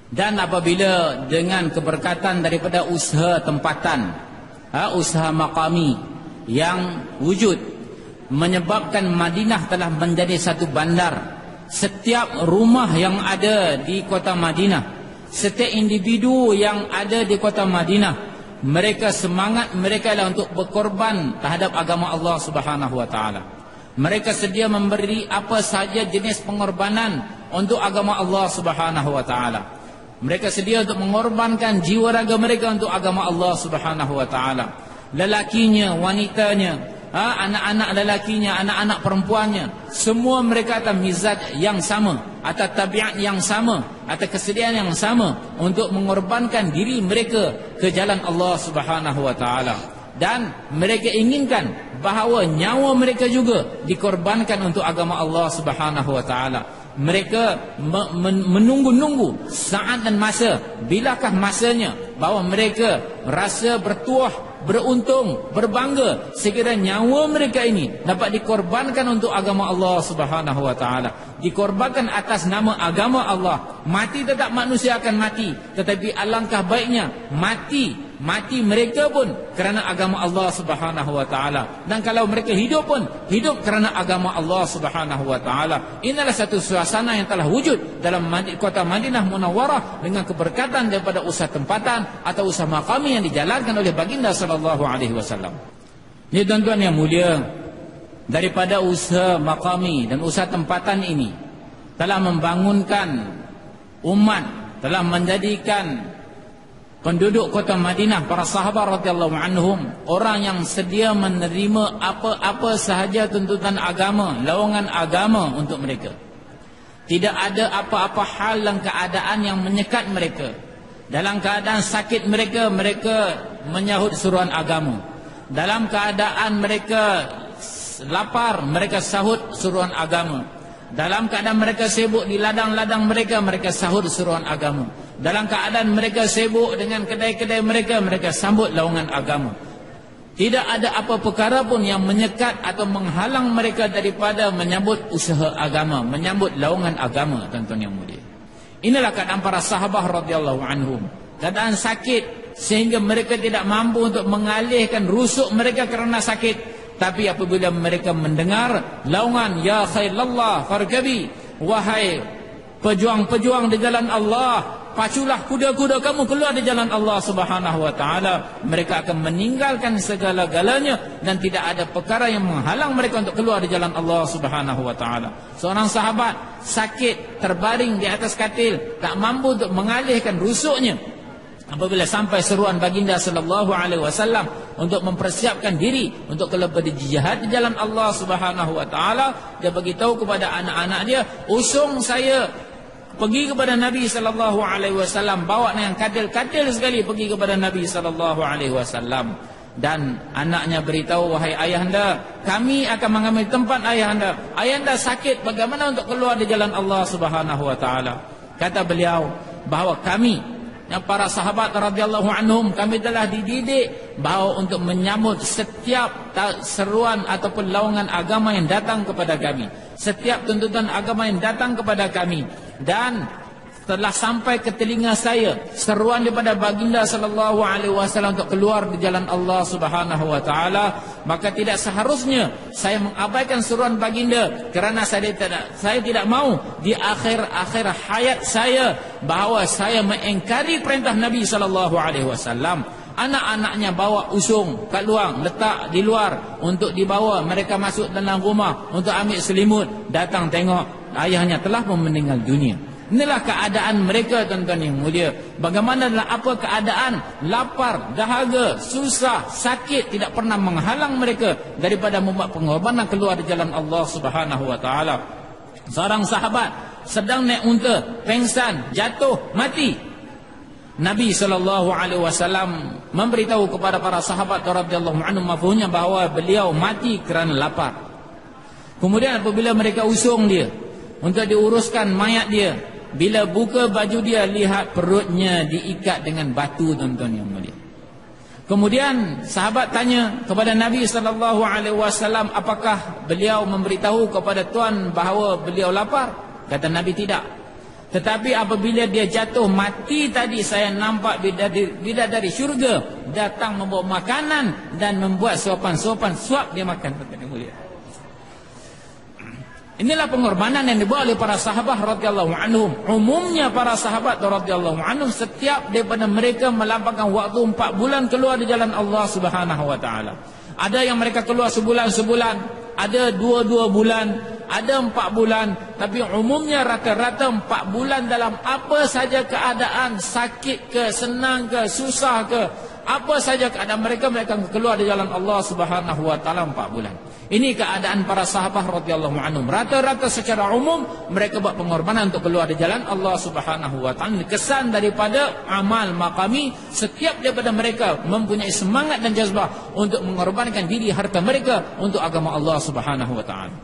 Dan apabila dengan keberkatan daripada usaha tempatan, usaha Maqami yang wujud, menyebabkan Madinah telah menjadi satu bandar. Setiap rumah yang ada di kota Madinah, setiap individu yang ada di kota Madinah, mereka semangat mereka adalah untuk berkorban terhadap agama Allah Subhanahu wa taala. Mereka sedia memberi apa sahaja jenis pengorbanan untuk agama Allah Subhanahu wa taala. Mereka sedia untuk mengorbankan jiwa raga mereka untuk agama Allah Subhanahu wa taala. Lelakinya, wanitanya, anak-anak lelakinya, anak-anak perempuannya, semua mereka atas mizaj yang sama, atas tabiat yang sama, atas kesediaan yang sama untuk mengorbankan diri mereka ke jalan Allah Subhanahu wa taala. Dan mereka inginkan bahawa nyawa mereka juga dikorbankan untuk agama Allah Subhanahu wa taala. Mereka menunggu-nunggu saat dan masa, bilakah masanya bahawa mereka rasa bertuah, beruntung, berbangga sekiranya nyawa mereka ini dapat dikorbankan untuk agama Allah Subhanahu wa taala, dikorbankan atas nama agama Allah. Mati tetap manusia akan mati, tetapi alangkah baiknya mati mereka pun kerana agama Allah Subhanahu wa taala, dan kalau mereka hidup pun hidup kerana agama Allah Subhanahu wa taala. Inilah satu suasana yang telah wujud dalam kota Madinah Munawwarah dengan keberkatan daripada usaha tempatan atau usaha maqami yang dijalankan oleh baginda sallallahu alaihi wasallam. Ini tuan-tuan yang mulia, daripada usaha maqami dan usaha tempatan ini telah membangunkan umat, telah menjadikan penduduk kota Madinah, para sahabat radhiyallahu anhum, orang yang sedia menerima apa-apa sahaja tuntutan agama, lawongan agama untuk mereka. Tidak ada apa-apa hal dan keadaan yang menyekat mereka. Dalam keadaan sakit mereka menyahut seruan agama. Dalam keadaan mereka lapar, mereka sahut seruan agama. Dalam keadaan mereka sibuk di ladang-ladang mereka sahut seruan agama. Dalam keadaan mereka sibuk dengan kedai-kedai mereka sambut lawongan agama. Tidak ada apa perkara pun yang menyekat atau menghalang mereka daripada menyambut usaha agama, menyambut lawongan agama, tuan-tuan yang mulia. Inilah keadaan para sahabat radhiyallahu anhum. Keadaan sakit sehingga mereka tidak mampu untuk mengalihkan rusuk mereka kerana sakit. Tapi apabila mereka mendengar lawongan, ya khailallah farkabi, wahai pejuang-pejuang di jalan Allah, paculah kuda-kuda kamu keluar di jalan Allah Subhanahu wa taala, mereka akan meninggalkan segala-galanya dan tidak ada perkara yang menghalang mereka untuk keluar di jalan Allah Subhanahu wa taala. Seorang sahabat sakit, terbaring di atas katil, tak mampu untuk mengalihkan rusuknya. Apabila sampai seruan baginda sallallahu alaihi wasallam untuk mempersiapkan diri untuk keluar berjihad di jalan Allah Subhanahu wa taala, dia beritahu kepada anak-anak dia, usung saya pergi kepada Nabi sallallahu alaihi wasallam, bawa dengan katil-katil sekali pergi kepada Nabi sallallahu alaihi wasallam. Dan anaknya beritahu, wahai ayahanda, kami akan mengambil tempat ayahanda. Ayahanda sakit, bagaimana untuk keluar di jalan Allah Subhanahu wa taala? Kata beliau bahawa kami, yang para sahabat radhiyallahu anhum, kami telah dididik bahawa untuk menyambut setiap seruan ataupun lawongan agama yang datang kepada kami, setiap tuntutan agama yang datang kepada kami. Dan telah sampai ke telinga saya seruan daripada baginda sallallahu alaihi wasallam untuk keluar di jalan Allah Subhanahu wa taala, maka tidak seharusnya saya mengabaikan seruan baginda kerana saya tidak mau di akhir-akhir hayat saya bahawa saya mengingkari perintah Nabi sallallahu alaihi wasallam. Anak-anaknya bawa usung kat luar, letak di luar untuk dibawa mereka masuk dalam rumah untuk ambil selimut, datang tengok ayahnya telah pun meninggal dunia. Inilah keadaan mereka, tuan-tuan yang mulia. Bagaimana dalam apa keadaan lapar, dahaga, susah, sakit tidak pernah menghalang mereka daripada membuat pengorbanan keluar di jalan Allah Subhanahu wa taala. Seorang sahabat sedang naik unta, pengsan, jatuh, mati. Nabi sallallahu alaihi wasallam memberitahu kepada para sahabat radhiyallahu anhum mafhumnya bahawa beliau mati kerana lapar. Kemudian apabila mereka usung dia untuk diuruskan mayat dia, bila buka baju dia, lihat perutnya diikat dengan batu, tuan-tuan yang mulia. Kemudian sahabat tanya kepada Nabi sallallahu alaihi wasallam, apakah beliau memberitahu kepada tuan bahawa beliau lapar? Kata Nabi, tidak. Tetapi apabila dia jatuh mati tadi, saya nampak bidadari syurga datang membawa makanan dan membuat suapan-suapan, suap dia makan, tuan-tuan yang mulia. Inilah pengorbanan yang dibuat oleh para sahabat radhiyallahu anhum. Umumnya para sahabat radhiyallahu anhum setiap daripada mereka melampaukan waktu 4 bulan keluar di jalan Allah Subhanahu wa taala. Ada yang mereka keluar sebulan, ada 2 bulan, ada 4 bulan, tapi umumnya rata-rata 4 bulan dalam apa saja keadaan, sakit ke, senang ke, susah ke, apa saja keadaan mereka keluar di jalan Allah Subhanahu wa taala 4 bulan. Ini keadaan para sahabat radhiyallahu anhum. Rata-rata secara umum mereka buat pengorbanan untuk keluar di jalan Allah Subhanahu wa taala. Kesan daripada amal maqami, setiap daripada mereka mempunyai semangat dan jazbah untuk mengorbankan diri harta mereka untuk agama Allah Subhanahu wa taala.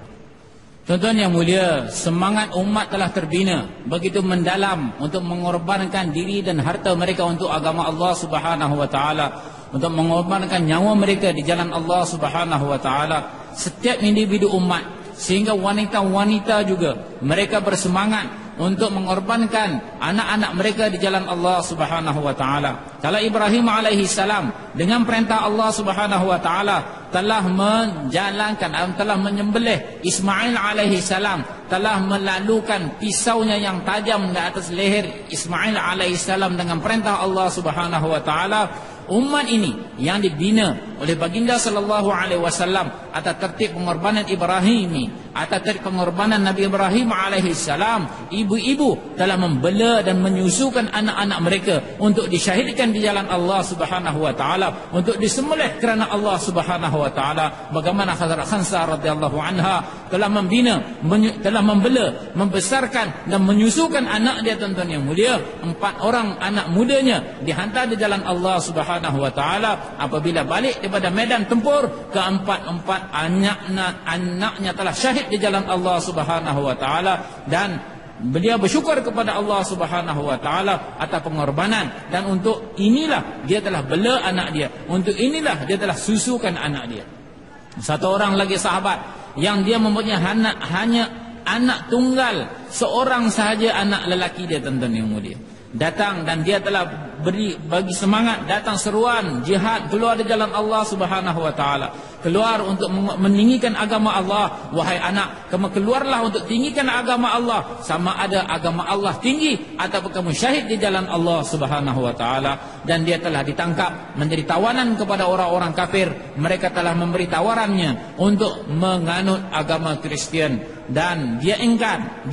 Tuan-tuan yang mulia, semangat umat telah terbina begitu mendalam untuk mengorbankan diri dan harta mereka untuk agama Allah Subhanahu wa taala, untuk mengorbankan nyawa mereka di jalan Allah Subhanahu wa taala. Setiap individu umat, sehingga wanita-wanita juga mereka bersemangat untuk mengorbankan anak-anak mereka di jalan Allah Subhanahu wa taala. Kalau Ibrahim alaihi salam dengan perintah Allah Subhanahu wa taala telah menjalankan, telah menyembelih Ismail alaihi salam, telah melalukan pisaunya yang tajam di atas leher Ismail alaihi salam dengan perintah Allah Subhanahu wa taala. Umat ini yang dibina oleh baginda sallallahu alaihi wasallam atas tertib pengorbanan Ibrahim, atas tertib pengorbanan Nabi Ibrahim alaihi salam, ibu-ibu telah membela dan menyusukan anak-anak mereka untuk disyahidkan di jalan Allah Subhanahu wa taala, untuk disembelih kerana Allah Subhanahu wa taala. Bagaimana Hazrat Khansa radhiyallahu anha telah membina, telah membela, membesarkan dan menyusukan anak dia, tuan-tuan yang mulia. 4 orang anak mudanya dihantar di jalan Allah Subhanahu wa taala. Apabila balik daripada medan tempur, keempat-empat anaknya telah syahid di jalan Allah Subhanahu wa taala, dan beliau bersyukur kepada Allah Subhanahu wa taala atas pengorbanan, dan untuk inilah dia telah bela anak dia, untuk inilah dia telah susukan anak dia. Satu orang lagi sahabat yang dia mempunyai hanya anak tunggal, seorang sahaja anak lelaki dia, tuan-tuan yang mulia, datang dan dia telah bagi semangat, datang seruan jihad, keluar di jalan Allah Subhanahu wa taala, keluar untuk meninggikan agama Allah. Wahai anak, kamu keluarlah untuk tinggikan agama Allah, sama ada agama Allah tinggi ataupun kamu syahid di jalan Allah Subhanahu wa taala. Dan dia telah ditangkap menjadi tawanan kepada orang-orang kafir. Mereka telah memberi tawarannya untuk menganut agama Kristian, dan dia enggan,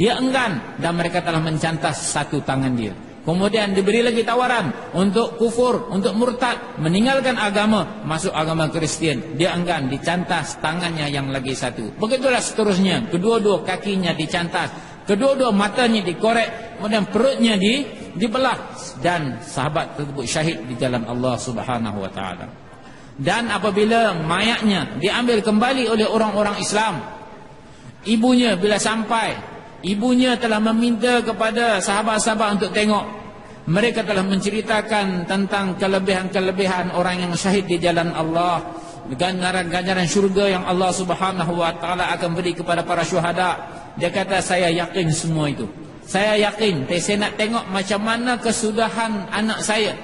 dan mereka telah mencantas satu tangan dia. Kemudian diberi lagi tawaran untuk kufur, untuk murtad, meninggalkan agama, masuk agama Kristian. Dia enggan, dicantas tangannya yang lagi satu. Begitulah seterusnya, kedua-dua kakinya dicantas, kedua-dua matanya dikorek, kemudian perutnya dibelah, dan sahabat tersebut syahid di jalan Allah Subhanahu wa taala. Dan apabila mayatnya diambil kembali oleh orang-orang Islam, ibunya bila sampai, ibunya telah meminta kepada sahabat-sahabat untuk tengok. Mereka telah menceritakan tentang kelebihan-kelebihan orang yang syahid di jalan Allah, ganjaran-ganjaran syurga yang Allah Subhanahu wa taala akan beri kepada para syuhada. Dia kata, saya yakin semua itu. Saya yakin, saya nak tengok macam mana kesudahan anak saya.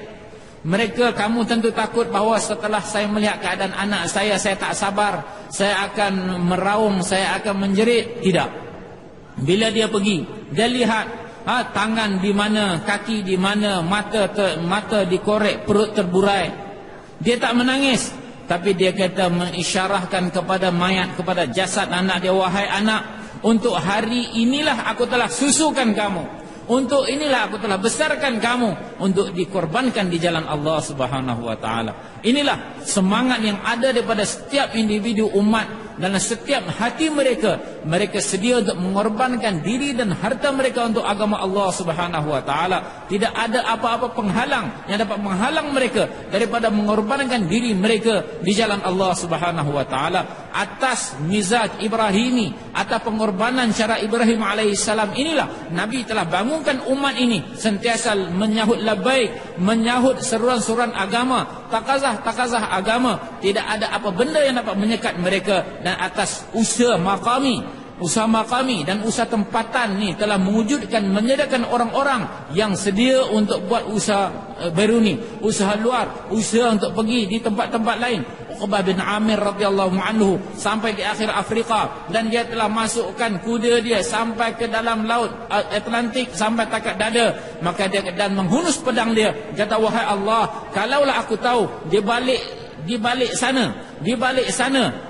Mereka, kamu tentu takut bahawa setelah saya melihat keadaan anak saya tak sabar, saya akan meraung, saya akan menjerit. Tidak. Bila dia pergi, dia lihat tangan di mana, kaki di mana, mata dikorek, perut terburai. Dia tak menangis, tapi dia kata mengisyarahkan kepada mayat, kepada jasad anak dia, wahai anak, untuk hari inilah aku telah susukan kamu, untuk inilah aku telah besarkan kamu, untuk dikorbankan di jalan Allah Subhanahu wa taala. Inilah semangat yang ada daripada setiap individu umat. Dalam setiap hati mereka, mereka sedia untuk mengorbankan diri dan harta mereka untuk agama Allah Subhanahu wa taala. Tidak ada apa-apa penghalang yang dapat menghalang mereka daripada mengorbankan diri mereka di jalan Allah Subhanahu wa taala. Atas mizaj Ibrahimi, atas pengorbanan cara Ibrahim alaihissalam, inilah Nabi telah bangunkan umat ini sentiasa menyahut labbaik, menyahut seruan-seruan agama, takazah agama. Tidak ada apa benda yang dapat menyekat mereka. Dan atas usaha maqami, usaha kami dan usaha tempatan ni telah mewujudkan, menyediakan orang-orang yang sedia untuk buat usaha baru ni, usaha luar, usaha untuk pergi di tempat-tempat lain. Uqbah bin Amir radhiyallahu anhu sampai di akhir Afrika, dan dia telah masukkan kuda dia sampai ke dalam laut Atlantik sampai takat dada. Maka dia dan menghunus pedang dia, kata, wahai Allah, kalaulah aku tahu di balik sana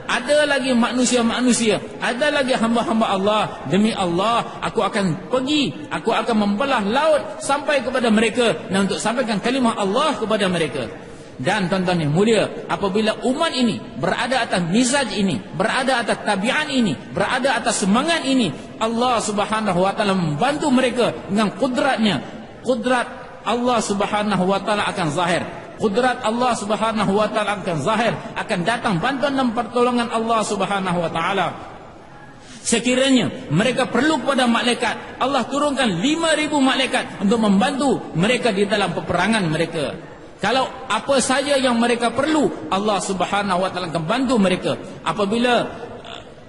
ada lagi manusia-manusia, ada lagi hamba-hamba Allah, demi Allah aku akan pergi, aku akan membelah laut sampai kepada mereka dan untuk sampaikan kalimah Allah kepada mereka. Dan tuan-tuan yang mulia, apabila umat ini berada atas mizaj ini, berada atas tabiat ini, berada atas semangat ini, Allah Subhanahu wa taala membantu mereka dengan kudratnya. Kudrat Allah Subhanahu wa taala akan zahir. Kudrat Allah Subhanahu wa taala akan zahir, akan datang bantuan dan pertolongan Allah Subhanahu wa taala. Sekiranya mereka perlu kepada malaikat, Allah turunkan 5,000 malaikat untuk membantu mereka di dalam peperangan mereka. Kalau apa saja yang mereka perlu, Allah Subhanahu wa taala akan bantu mereka. Apabila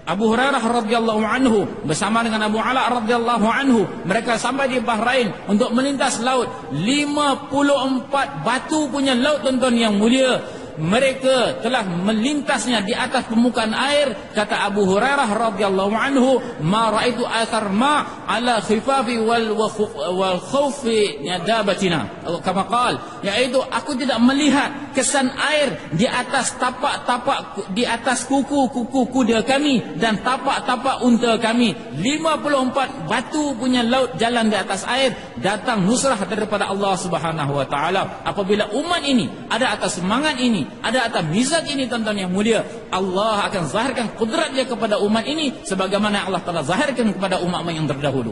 Abu Hurairah radhiyallahu anhu bersama dengan Abu Ala radhiyallahu anhu, mereka sampai di Bahrain untuk melintas laut, 54 batu punya laut, tuan-tuan yang mulia. Mereka telah melintasnya di atas permukaan air. Kata Abu Hurairah radhiyallahu anhu, ma raaitu athar ma ala khifafi wal khawfi dabatina, kama qala, yaitu aku tidak melihat kesan air di atas tapak-tapak, di atas kuku-kuku kuda kami dan tapak-tapak unta kami. 54 batu punya laut jalan di atas air, datang nusrah daripada Allah Subhanahu wa taala. Apabila umat ini ada atas semangat ini, ada atas mizaj ini, tuan-tuan yang mulia, Allah akan zahirkan kudrat dia kepada umat ini sebagaimana Allah telah zahirkan kepada umat yang terdahulu.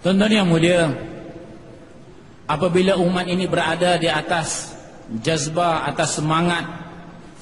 Tuan-tuan yang mulia, apabila umat ini berada di atas jazbah, atas semangat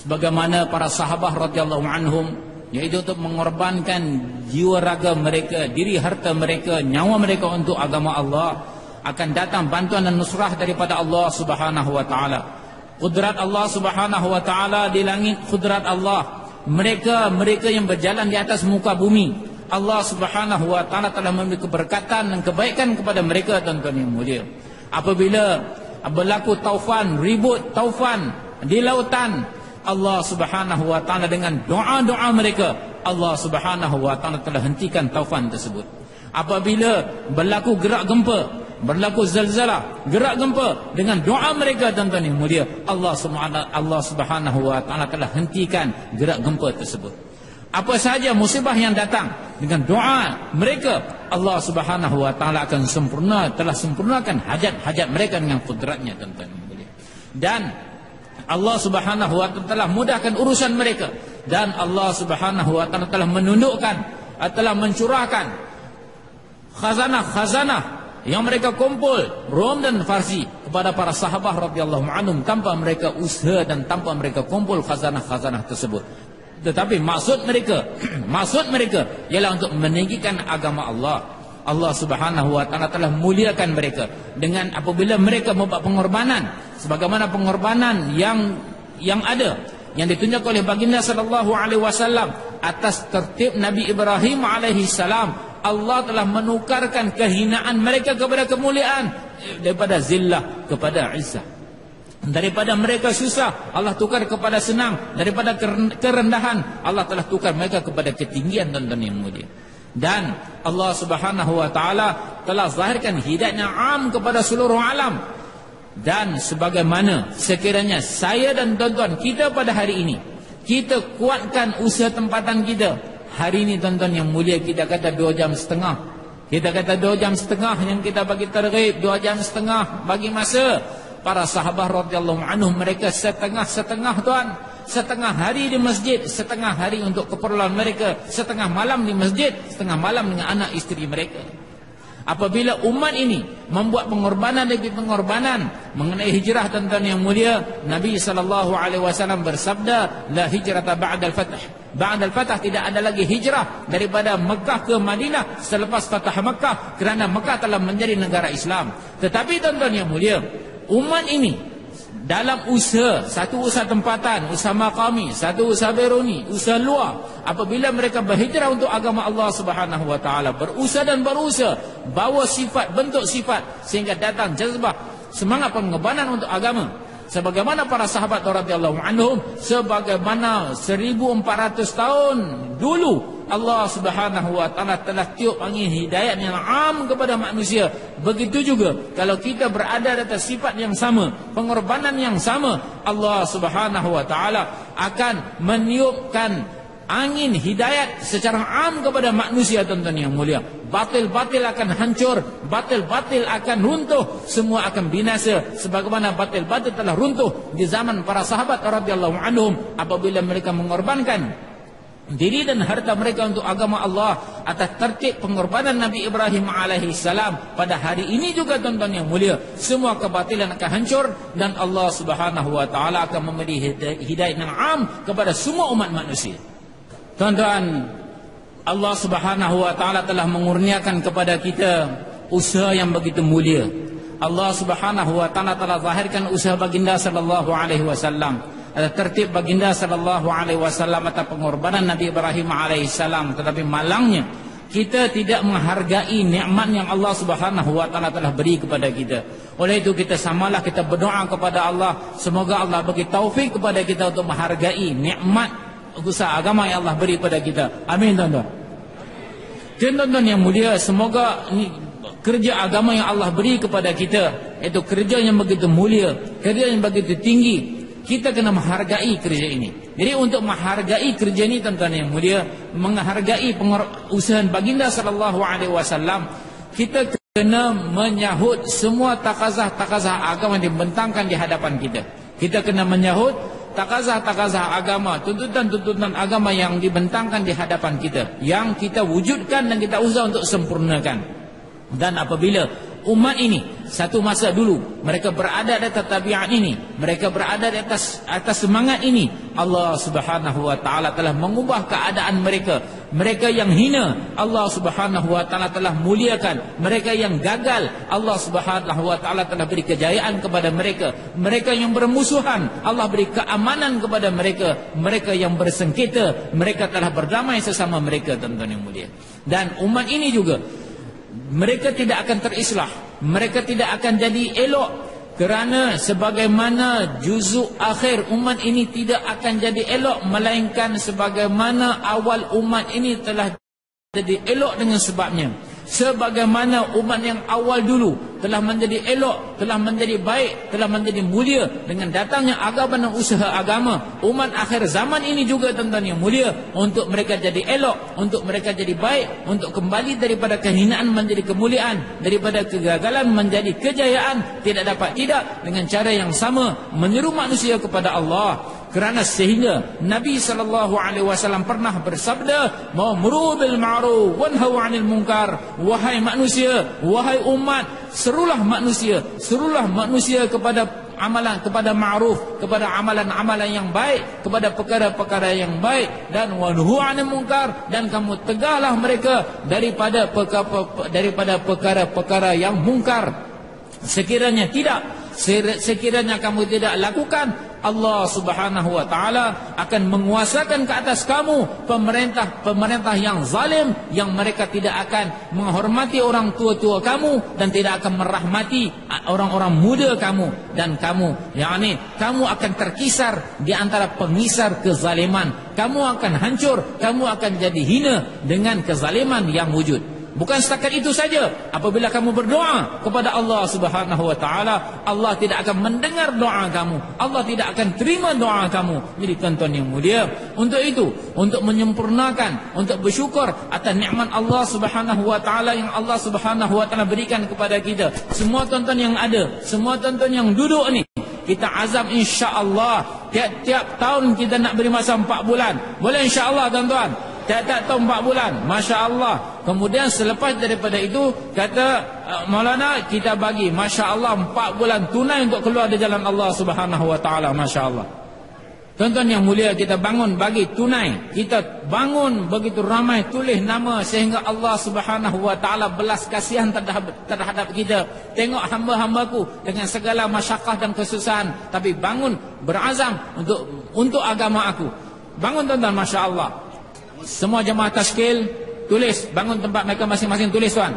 sebagaimana para sahabat radhiyallahu anhum, yaitu untuk mengorbankan jiwa raga mereka, diri harta mereka, nyawa mereka untuk agama Allah, akan datang bantuan dan nusrah daripada Allah Subhanahu wa taala. Kudrat Allah Subhanahu wa taala di langit, kudrat Allah. Mereka yang berjalan di atas muka bumi, Allah Subhanahu wa taala telah memberi keberkatan dan kebaikan kepada mereka, tuan-tuan yang mulia. Apabila berlaku taufan, ribut taufan di lautan, Allah Subhanahu wa taala dengan doa-doa mereka, Allah Subhanahu wa taala telah hentikan taufan tersebut. Apabila berlaku gerak gempa, berlaku zalzalah, gerak gempa, dengan doa mereka, tuan-tuan yang mulia, Allah Subhanahu wa taala telah hentikan gerak gempa tersebut. Apa sahaja musibah yang datang, dengan doa mereka, Allah Subhanahu wa taala akan telah sempurnakan hajat-hajat mereka dengan kudratnya, tuan-tuan yang mulia. Dan Allah Subhanahu wa taala telah mudahkan urusan mereka, dan Allah Subhanahu wa taala telah menundukkan, telah mencurahkan khazanah yang mereka kumpul, Rom dan Farsi, kepada para sahabat radhiyallahu anhum tanpa mereka usaha dan tanpa mereka kumpul khazanah-khazanah tersebut. Tetapi maksud mereka ialah untuk meninggikan agama Allah. Allah Subhanahu wa taala telah muliakan mereka dengan apabila mereka membuat pengorbanan sebagaimana pengorbanan yang ada, yang ditunjuk oleh baginda sallallahu alaihi wasallam atas tertib Nabi Ibrahim alaihi salam. Allah telah menukarkan kehinaan mereka kepada kemuliaan, daripada zillah kepada izzah, daripada mereka susah Allah tukar kepada senang, daripada kerendahan Allah telah tukar mereka kepada ketinggian, dan yang mulia. Dan Allah Subhanahu wa taala telah zahirkan hidayahnya am kepada seluruh alam. Dan sebagaimana sekiranya saya dan tuan-tuan kita pada hari ini, kita kuatkan usaha tempatan kita. Hari ini, tuan-tuan yang mulia, kita kata 2 jam setengah. Kita kata 2 jam setengah yang kita bagi targhib, 2 jam setengah bagi masa. Para sahabat radhiyallahu anhum, mereka setengah-setengah, tuan. Setengah hari di masjid, setengah hari untuk keperluan mereka, setengah malam di masjid, setengah malam dengan anak isteri mereka. Apabila umat ini membuat pengorbanan demi pengorbanan mengenai hijrah, tuan-tuan yang mulia, Nabi SAW bersabda, la hijrata ba'dal fath. Ba'dal fath, tidak ada lagi hijrah daripada Mekah ke Madinah selepas Fatah Mekah, kerana Mekah telah menjadi negara Islam. Tetapi tuan-tuan yang mulia, umat ini dalam usaha, satu usaha tempatan, usaha maqami, satu usaha beruni, usaha luar, apabila mereka berhijrah untuk agama Allah Subhanahu wa taala, berusaha dan berusaha, bawa sifat, bentuk sifat, sehingga datang jazbah, semangat pengorbanan untuk agama. Sebagaimana para sahabat radhiyallahu anhum, sebagaimana 1400 tahun dulu Allah Subhanahu wa taala telah tiup angin hidayat yang am kepada manusia. Begitu juga kalau kita berada di atas sifat yang sama, pengorbanan yang sama, Allah Subhanahu wa taala akan meniupkan angin hidayat secara am kepada manusia, tuan-tuan yang mulia. Batil-batil akan hancur, batil-batil akan runtuh, semua akan binasa sebagaimana batil-batil telah runtuh di zaman para sahabat radhiyallahu anhum apabila mereka mengorbankan diri dan harta mereka untuk agama Allah atas tertib pengorbanan Nabi Ibrahim alaihissalam. Pada hari ini juga, tuan-tuan yang mulia, semua kebatilan akan hancur dan Allah Subhanahu wa taala akan memberi hidayah yang am kepada semua umat manusia. Tuan-tuan, Allah Subhanahu wa taala telah mengurniakan kepada kita usaha yang begitu mulia. Allah Subhanahu wa taala telah zahirkan usaha baginda sallallahu alaihi wasallam, ada tertib baginda sallallahu alaihi wasallam atas pengorbanan Nabi Ibrahim alaihissalam. Tetapi malangnya kita tidak menghargai nikmat yang Allah Subhanahu wa taala telah beri kepada kita. Oleh itu kita samalah kita berdoa kepada Allah, semoga Allah bagi taufik kepada kita untuk menghargai nikmat usaha agama yang Allah beri kepada kita. Amin, tuan-tuan. Dan tuan-tuan yang mulia, semoga kerja agama yang Allah beri kepada kita, itu kerja yang begitu mulia, kerja yang begitu tinggi, kita kena menghargai kerja ini. Jadi untuk menghargai kerja ini, tuan-tuan yang mulia, menghargai usaha baginda sallallahu alaihi wasallam, kita kena menyahut semua takazah-takazah agama yang dibentangkan di hadapan kita. Kita kena menyahut takazah-takazah agama, tuntutan-tuntutan agama yang dibentangkan di hadapan kita, yang kita wujudkan dan kita usaha untuk sempurnakan. Dan apabila umat ini satu masa dulu mereka berada di atas tabiat ini, mereka berada di atas semangat ini, Allah Subhanahu wa taala telah mengubah keadaan mereka. Mereka yang hina, Allah Subhanahu wa taala telah muliakan. Mereka yang gagal, Allah Subhanahu wa taala telah beri kejayaan kepada mereka. Mereka yang bermusuhan, Allah beri keamanan kepada mereka. Mereka yang bersengketa, mereka telah berdamai sesama mereka, tuan-tuan yang mulia. Dan umat ini juga, mereka tidak akan terislah, mereka tidak akan jadi elok, kerana sebagaimana juzuk akhir umat ini tidak akan jadi elok, melainkan sebagaimana awal umat ini telah jadi elok dengan sebabnya. Sebagaimana umat yang awal dulu telah menjadi elok, telah menjadi baik, telah menjadi mulia dengan datangnya agama dan usaha agama, umat akhir zaman ini juga, tuan-tuan yang mulia, untuk mereka jadi elok, untuk mereka jadi baik, untuk kembali daripada kehinaan menjadi kemuliaan, daripada kegagalan menjadi kejayaan, tidak dapat tidak dengan cara yang sama menyeru manusia kepada Allah. Kerana sehingga Nabi SAW pernah bersabda, ma'muru bil ma'ruf wanhaw 'anil munkar. Wahai manusia, wahai umat, serulah manusia kepada amalan, kepada ma'ruf, kepada amalan-amalan yang baik, kepada perkara-perkara yang baik, dan wanhu 'anil munkar, dan kamu tegahlah mereka daripada perkara-perkara yang mungkar. Sekiranya kamu tidak lakukan, Allah Subhanahu wa taala akan menguasakan ke atas kamu pemerintah yang zalim, yang mereka tidak akan menghormati orang tua-tua kamu dan tidak akan merahmati orang-orang muda kamu, dan kamu akan terkisar di antara pengisar kezaliman. Kamu akan hancur, kamu akan jadi hina dengan kezaliman yang wujud. Bukan setakat itu saja, apabila kamu berdoa kepada Allah Subhanahu wa taala, Allah tidak akan mendengar doa kamu, Allah tidak akan terima doa kamu. Jadi tuan-tuan yang mulia, untuk itu, untuk menyempurnakan, untuk bersyukur atas nikmat Allah Subhanahu wa taala yang Allah Subhanahu wa taala berikan kepada kita, semua tuan-tuan yang ada, semua tuan-tuan yang duduk ni, kita azam insya-Allah tiap-tiap tahun kita nak beri masa 4 bulan. Boleh insya-Allah, tuan-tuan? Tiap-tiap tahun 4 bulan, Masya Allah. Kemudian selepas daripada itu, kata Maulana, kita bagi Masya Allah 4 bulan tunai untuk keluar dari jalan Allah Subhanahu wa ta'ala. Masya Allah. Tuan-tuan yang mulia, kita bangun bagi tunai. Kita bangun begitu ramai, tulis nama sehingga Allah Subhanahu wa taala belas kasihan terhadap kita. Tengok hamba-hambaku dengan segala masyakkah dan kesusahan, tapi bangun berazam untuk agama aku. Bangun tuan-tuan, masya-Allah. Semua jemaah tashkil tulis, bangun tempat mereka masing-masing, tulis tuan.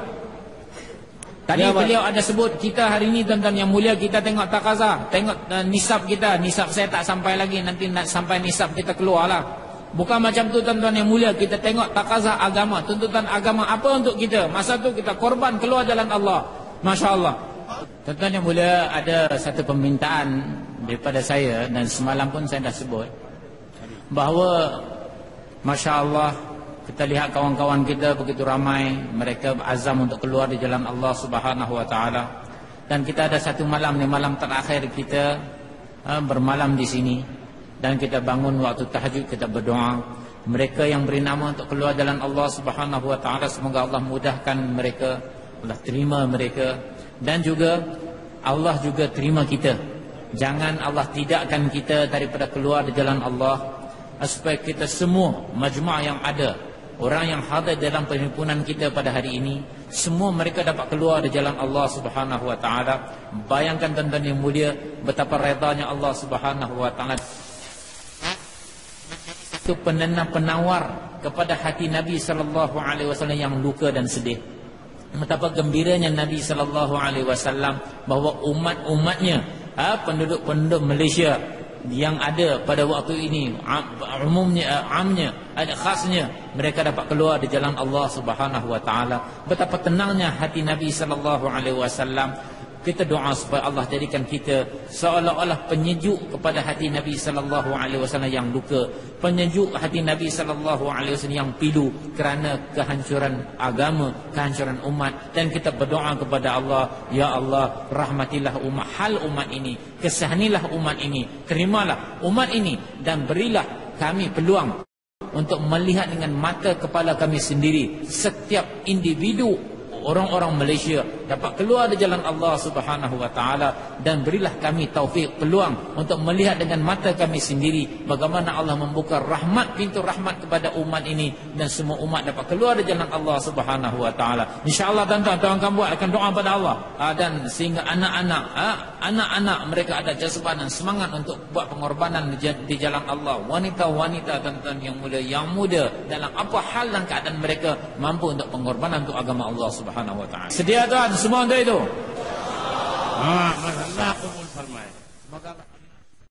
Tadi ya, beliau ada sebut kita hari ini tuan-tuan yang mulia, kita tengok takaza, tengok nisab kita. Nisab saya tak sampai lagi, nanti nak sampai nisab kita keluar lah. Bukan macam tu tuan-tuan yang mulia, kita tengok takaza agama, tuntutan agama apa untuk kita. Masa tu kita korban keluar jalan Allah. Masya Allah. Tuan-tuan yang mulia, ada satu permintaan daripada saya, dan semalam pun saya dah sebut, bahawa Masya Allah, kita lihat kawan-kawan kita begitu ramai, mereka azam untuk keluar di jalan Allah Subhanahu wa taala. Dan kita ada satu malam, ni malam terakhir kita bermalam di sini, dan kita bangun waktu tahajud, kita berdoa. Mereka yang beri nama untuk keluar jalan Allah Subhanahu wa taala, semoga Allah mudahkan mereka, Allah terima mereka, dan juga Allah juga terima kita. Jangan Allah tidakkan kita daripada keluar di jalan Allah, supaya kita semua majma' yang ada, orang yang hadir dalam perhimpunan kita pada hari ini, semua mereka dapat keluar di jalan Allah Subhanahu wa taala. Bayangkan tuan-tuan yang mulia, betapa redanya Allah Subhanahu wa taala. Itu penawar kepada hati Nabi sallallahu alaihi wasallam yang luka dan sedih. Betapa gembiranya Nabi sallallahu alaihi wasallam bahawa umat-umatnya, penduduk-penduduk Malaysia yang ada pada waktu ini, umumnya, amnya, ada khasnya, mereka dapat keluar di jalan Allah Subhanahu wa taala. Betapa tenangnya hati Nabi sallallahu alaihi wasallam. Kita doa supaya Allah jadikan kita seolah-olah penyejuk kepada hati Nabi sallallahu alaihi wasallam yang luka, penyejuk hati Nabi sallallahu alaihi wasallam yang pilu kerana kehancuran agama, kehancuran umat. Dan kita berdoa kepada Allah, ya Allah, rahmatilah umat ini, kesahanilah umat ini, terimalah umat ini, dan berilah kami peluang untuk melihat dengan mata kepala kami sendiri setiap individu orang-orang Malaysia dapat keluar di jalan Allah Subhanahu wa taala, dan berilah kami taufik, peluang untuk melihat dengan mata kami sendiri bagaimana Allah membuka rahmat, pintu rahmat kepada umat ini, dan semua umat dapat keluar di jalan Allah Subhanahu wa taala. Insya-Allah tuan-tuan akan buat, akan doa pada Allah, dan sehingga anak-anak mereka ada jazbah dan semangat untuk buat pengorbanan di jalan Allah. Wanita-wanita tuan-tuan yang muda dalam apa hal dan keadaan mereka mampu untuk pengorbanan untuk agama Allah Subhanahu wa taala. Sedia tuan semua untuk itu?